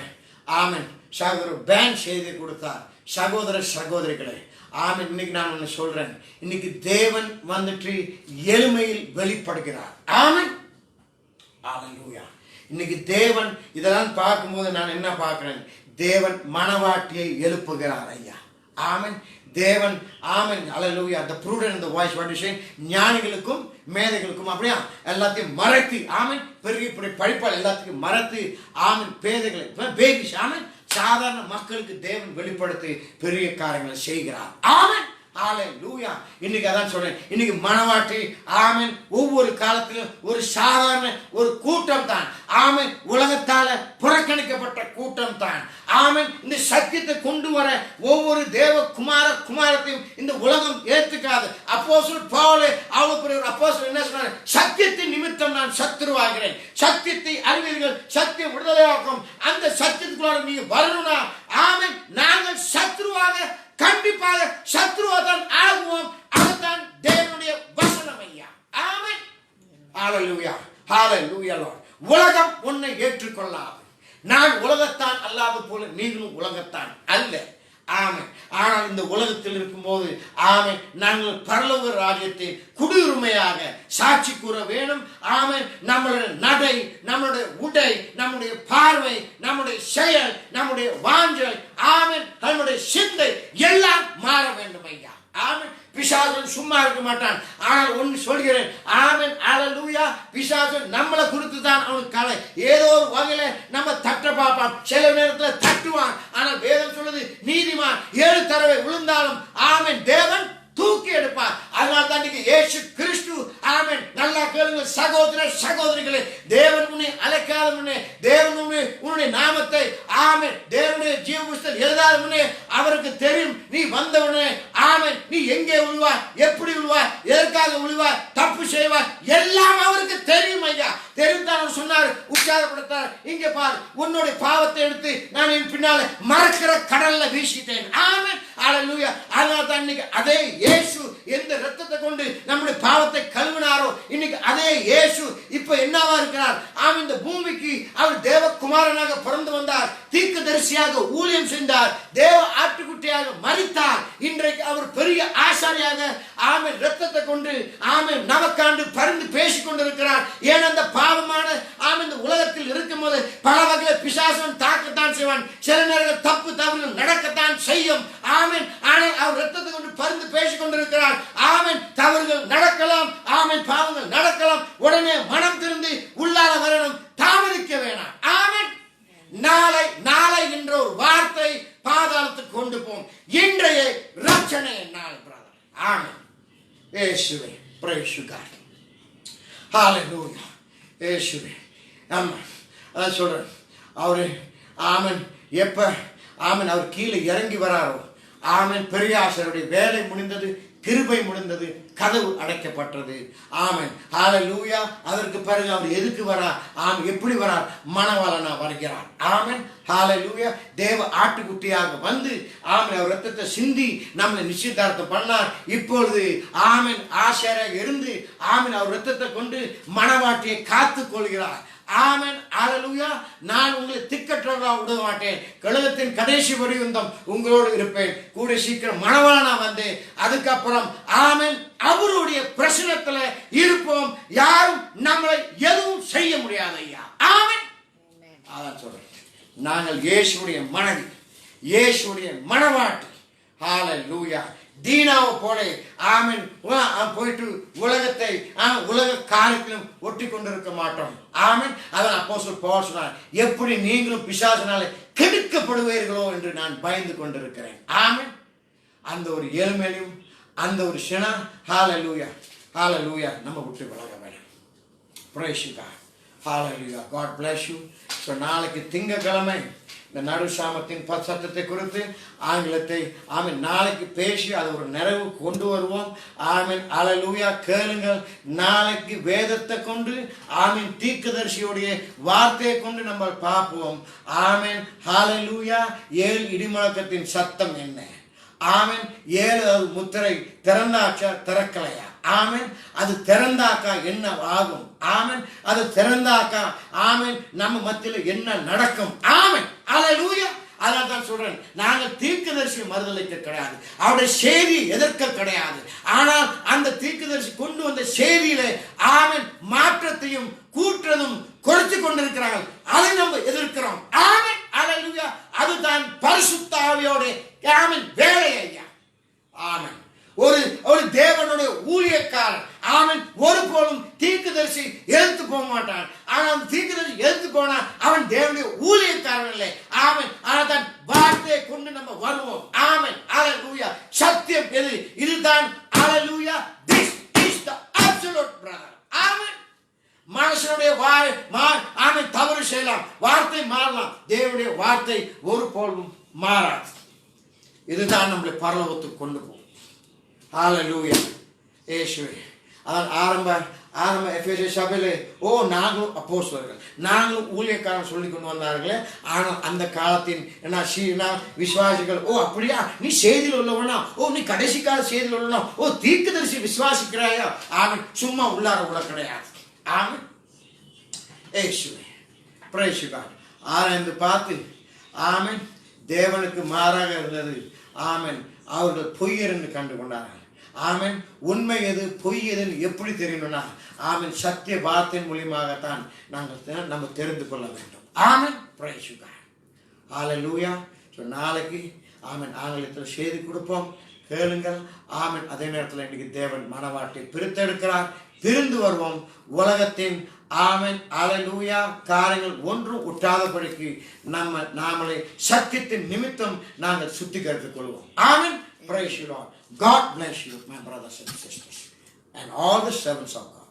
ஆமென் சகோதரர் பேங்க் செய்தியை கொடுத்தார். சகோதர சகோதரிகளே ஆமென். இன்னைக்கு நான் ஒன்று சொல்றேன். இன்னைக்கு தேவன் வந்துட்டு எளிமையில் வெளிப்படுகிறார். ஆமென். ஹல்லேலூயா. இன்னைக்கு தேவன் இதெல்லாம் பார்க்கும்போது நான் என்ன பார்க்கிறேன்? தேவன் மணவாட்டியை எழுப்புகிறார் ஐயா. ஆமென். தேவன் ஆமென். ஹல்லேலூயா. the prudent and the wise, what you say, ஞானிகளுக்கும் மேதைகளுக்கும் அப்படியா எல்லாத்தையும் மறைத்து ஆமென். பெரிய பெரிய படிப்பால் எல்லாத்தையும் மறைத்து ஆமென். பேதைகளை பேபிஸ் ஆமென். சாதாரண மக்களுக்கு தேவன் வெளிப்படுத்தி பெரிய காரியங்களை செய்கிறார். ஆமென். ஹல்லேலூயா. இன்னைக்கு அதான் சொல்றேன். இன்னைக்கு மணவாட்டி ஆமென் ஒவ்வொரு காலத்திலும் ஒரு சாதாரண ஒரு கூட்டம் தான். ஆமென். உலகத்தால புறக்கணிக்கப்பட்ட கூட்டம் தான். ஆமென். இந்த சத்தியத்தை கொண்டு வர ஒவ்வொரு தேவ குமாரத்தையும் இந்த உலகம் ஏற்றுக்காது. அப்போஸ்தலன் பவுல் அவ்வளவு பெரிய ஒரு அப்போஸ்தலன் என்ன சொன்னார்? சத்தியத்தின் நிமித்தம் நான் சத்துருவாகிறேன். சத்தியத்தை அறிவீர்கள், சத்தியம் விடுதலையாக்கும். அந்த சத்தியத்துக்குள்ள நீங்க வரணும்னா ஆமென் நாங்கள் சத்துருவாக கண்டிப்பாக சத்ருவாதான் ஆகுவோம். அதுதான் தேவனுடைய வசனம் ஐயா. ஆமென். ஹல்லேலூயா. ஹல்லேலூயா லார்ட். உலகம் உன்னை ஏற்றுக்கொள்ளாது. நான் உலகத்தான் அல்லாத போல நீங்களும் உலகத்தான் அல்ல. ஆமென். ஆனால் இந்த உலகத்தில் இருக்கும்போது ஆமென் நாங்கள் பரலோக ராஜ்யத்தில் குடியுரிமையாக சாட்சி கூற வேணும். ஆமென். நம்மளுடைய நடை, நம்மளுடைய உடை, நம்முடைய பார்வை, நம்முடைய செயல், நம்முடைய வாஞ்சை, ஆமென் நம்முடைய சிந்தை எல்லாம் மாற வேண்டும் ஐயா. ஆமென். பிசாசன் சும்மா இருக்க மாட்டான். ஆனால் ஒன்று சொல்கிறேன். ஆமென். ஹல்லேலூயா. பிசாசன் நம்மளை குறித்து தான் அவனுக்கு கலை. ஏதோ ஒரு வகையில நம்ம தட்ட பார்ப்பான். சில நேரத்தில் தட்டுவான். ஆனால் வேதம் சொல்லுது நீதிமான் 7 தடவை விழுந்தாலும் ஆமென் தேவன் தூக்கி எடுப்பார். அதனால தான் இயேசு கிறிஸ்து ஆமென். நல்லா கேளுங்க சகோதரிகளே. தேவன் உன்னை அழைக்காத முன்னே, தேவன் உன்னுடைய நாமத்தை ஆமென் தேவனுடைய ஜீவ புஸ்தகத்தில் எழுதாத முன்னே அவருக்கு தெரியும் நீ வந்தவனே. ஆமென். நீ எங்கே விழுவாய், எப்படி விழுவாய், எதற்காக விழுவாய், தப்பு செய்வாய், எல்லாம் அவருக்கு தெரியும் ஐயா. தெரியும் தான் அவர் சொன்னார், உற்சாகப்படுத்தார். இங்கே பார், உன்னுடைய பாவத்தை எடுத்து நான் என் பின்னால மறக்கிற கடல்ல வீசிட்டேன். ஆமென். ஹல்லேலூயா. அதனால தான் இன்னைக்கு அதே இயேசு எந்த இரத்தத்தை கொண்டு நம்முடைய பாவத்தை கழுவினாரோ இன்னைக்கு அதே இயேசு இப்ப என்னவா இருக்கிறார்? ஆமென். இந்த பூமிக்கு அவர் தேவகுமாரனாக பிறந்து வந்தார். தீர்க்கதரிசியாக ஊழியம் செய்தார். தேவ ஆட்டுக்குட்டியாக மரித்தார். இன்றைக்கு அவர் பெரிய ஆசாரியாக ஆமென் இரத்தத்தை கொண்டு ஆமென் நமக்காண்டு பரிந்து பேசிக் கொண்டிருக்கிறார். ஏன் அந்த பாவமான ஆமென் இந்த உலகத்தில் இருக்கும்போது பல வகையில் பிசாசன் தாக்கத்தான் செய்வான். சில நேரங்கள் தப்பு தவறுகள் நடக்கத்தான் செய்யும். ஆமென். ஆனால் அவர் இரத்தத்தை கொண்டு பரிந்து பேசிக் கொண்டிருக்கிறார். ஆமென். தவறுகள் நடக்கலாம். ஆமென். பாவங்கள் நடக்கலாம். உடனே மனம் திருந்தி உள்ளார வரணும். தாமதிக்க வேணாம். ஆமென். நாளை என்ற ஒரு வார்த்தை பாதாளத்துக்கு கொண்டு போகும். இன்றைய ரட்சணை நாள் பிரதர். ஆமென். இயேசுவே praise you God. hallelujah. இயேசுவே. ஆமா அதான் சொல்றேன். அவரு ஆமென் எப்ப ஆமென் அவர் கீழே இறங்கி வராரோ ஆமென் பெரிய ஆசாரியருடைய வேலை முடிந்தது, கிருபை முடிந்தது, கதவு அடைக்கப்பட்டது. ஆமென். ஹல்லேலூயா. அதற்கு பிறகு அவர் எதுக்கு வரார்? ஆமென். எப்படி வரார்? மணவாளனா வருகிறார். ஆமென். ஹல்லேலூயா. தேவ ஆட்டுக்குட்டியாக வந்து ஆமென் அவர் ரத்தத்தை சிந்தி நம்மை நிச்சயதார்த்தம் பண்ணார். இப்பொழுது ஆமென் ஆசாரியாக இருந்து ஆமென் அவர் ரத்தத்தை கொண்டு மணவாட்டியை காத்துக் கொள்கிறார். ஆமென். ஹல்லேலூயா. நான் உங்களை திக்கற்றவர்களாக விட மாட்டேன். கழுகத்தின் கடைசி பரியந்தம் உங்களோடு இருப்பேன். கூட சீக்கிரம் மணவாளனா வந்து அதுக்கப்புறம் ஆமென் அவருடைய பிரசன்னத்துல இருப்போம். யாரும் நம்மளை எதுவும் செய்ய முடியாது ஐயா. ஆமென். அதான் சொல்றேன். நாங்கள் இயேசுடைய மனைவி, இயேசுடைய மணவாட்டி. ஹல்லேலூயா. தீனாவை போல ஆமென் போயிட்டு உலகத்தை உலக காரியத்திலும் ஒட்டி கொண்டிருக்க மாட்டோம். ஆமென். அதான் அப்போஸ்தலன் பவுல் சொன்னார், எப்படி நீங்களும் பிசாசினாலே கெடுக்கப்படுவீர்களோ என்று நான் பயந்து கொண்டிருக்கிறேன். ஆமென். அந்த ஒரு ஏழ்மையிலும் அந்த ஒரு சினா ஹல்லேலூயா ஹல்லேலூயா நம்ம விட்டு விலக வேணும். praise you God. hallelujah. God bless you. So நாளைக்கு திங்கட்கிழமை இந்த நடு சாமத்தின் சத்தத்தை குறித்து ஆங்கிலத்தை ஆமென் நாளைக்கு பேசி அதை ஒரு நிறைவு கொண்டு வருவோம். ஆமென். ஹல்லேலூயா. கேளுங்கள். நாளைக்கு வேதத்தை கொண்டு ஆமென் தீர்க்கதரிசியுடைய வார்த்தையை கொண்டு நம்ம பார்ப்போம். ஆமென். ஹல்லேலூயா. 7 இடிமுழக்கத்தின் சத்தம் என்ன? ஆமென். 7 முத்திரை திறந்தாச்சா திறக்கலையா? ஆமென். அது திறந்தாக்கா என்ன ஆகும்? ஆமென். அது திறந்தாக்கா ஆமென் நம்ம மத்தியில் என்ன நடக்கும்? ஆமென். ஹல்லேலூயா. அதான் தான் சொல்றேன், நாங்கள் தீர்க்கதரிசி மறுதலிக்க கிடையாது, அவருடைய செய்தி எதிர்க்க கிடையாது. ஆனால் அந்த தீர்க்கதரிசி கொண்டு வந்த செய்தியிலே ஆமென் மாற்றத்தையும் கூற்றதும் குறைச்சு கொண்டிருக்கிறாங்க, அதை நம்ம எதிர்க்கிறோம். ஆமென் அல்லேலூயா. அதுதான் பரிசுத்த ஆவியோட ஆமென் வேலை ஐயா. ஆமென். ஒரு தேவனுடைய ஊழியக்காரன் அவன் ஒருபோதும் தீர்க்கதரிசி எதிர்த்து போக மாட்டான். ஆனால் தீர்க்கதரிசி எதிர்த்து போனா அவன் தேவனுடைய ஊழியக்காரன் இல்லை. ஆமென். ஆனால் தான் வார்த்தையை கொண்டு நம்ம வருவோம். ஆமென் அல்லேலூயா. சத்தியம் எது? இதுதான் அல்லேலூயா. This is the absolute brother. ஆமென். மனுஷனுடைய ஆமென் தவறு செய்யலாம், வார்த்தை மாறலாம், தேவனுடைய வார்த்தை ஒருபோதும் மாறாது. இதுதான் நம்மளை பரலோகத்துக்கு கொண்டு போகும். ஹல்லேலூயா. இயேசுவே. அதான் ஆரம்ப எபேசிய சபையிலே நாங்களும் அப்போஸ்தலர்கள், நாங்களும் ஊழியக்காரன் சொல்லி கொண்டு வந்தார்களே. ஆனால் அந்த காலத்தின் விசுவாசிகள் அப்படியா நீ செய்தியில் உள்ளவனா, நீ கடைசி கால செய்தியில் உள்ளவனா, தீர்க்கதரிசி விசுவாசிக்கிறாயா? ஆமென். சும்மா உள்ளார உள்ள கிடையாது. ஆமென். இயேசுவே. Praise God. ஆராய்ந்து பார்த்து ஆமென் தேவனுக்கு மாறாக இருந்தது. ஆமென். அவர்கள் பொய்யர் என்று கண்டு கொண்டார்கள். ஆமென். உண்மை எது பொய் எதுன்னு எப்படி தெரியணும்னா ஆமென் சத்திய வார்த்தையின் மூலியமாகத்தான் நம்ம தெரிந்து கொள்ள வேண்டும். ஆமென். Praise God. ஹல்லேலூயா. நாளைக்கு ஆமென் ஆங்கிலத்தில் செய்தி கொடுப்போம், கேளுங்கள். ஆமென். அதே நேரத்தில் இன்னைக்கு தேவன் மனவாட்டை பிரித்தெடுக்கிறார். பிரிந்து வருவோம். உலகத்தின் ஆமென் அல்லேலூயா காரியங்கள் ஒன்றும் உற்றாதபடிக்கு நாமளே சத்தியத்தின் நிமித்தம் நாங்கள் சுத்திகரித்துக் கொள்வோம். ஆமென். Praise you, Lord. God bless you, my brothers and sisters, and all the servants of God.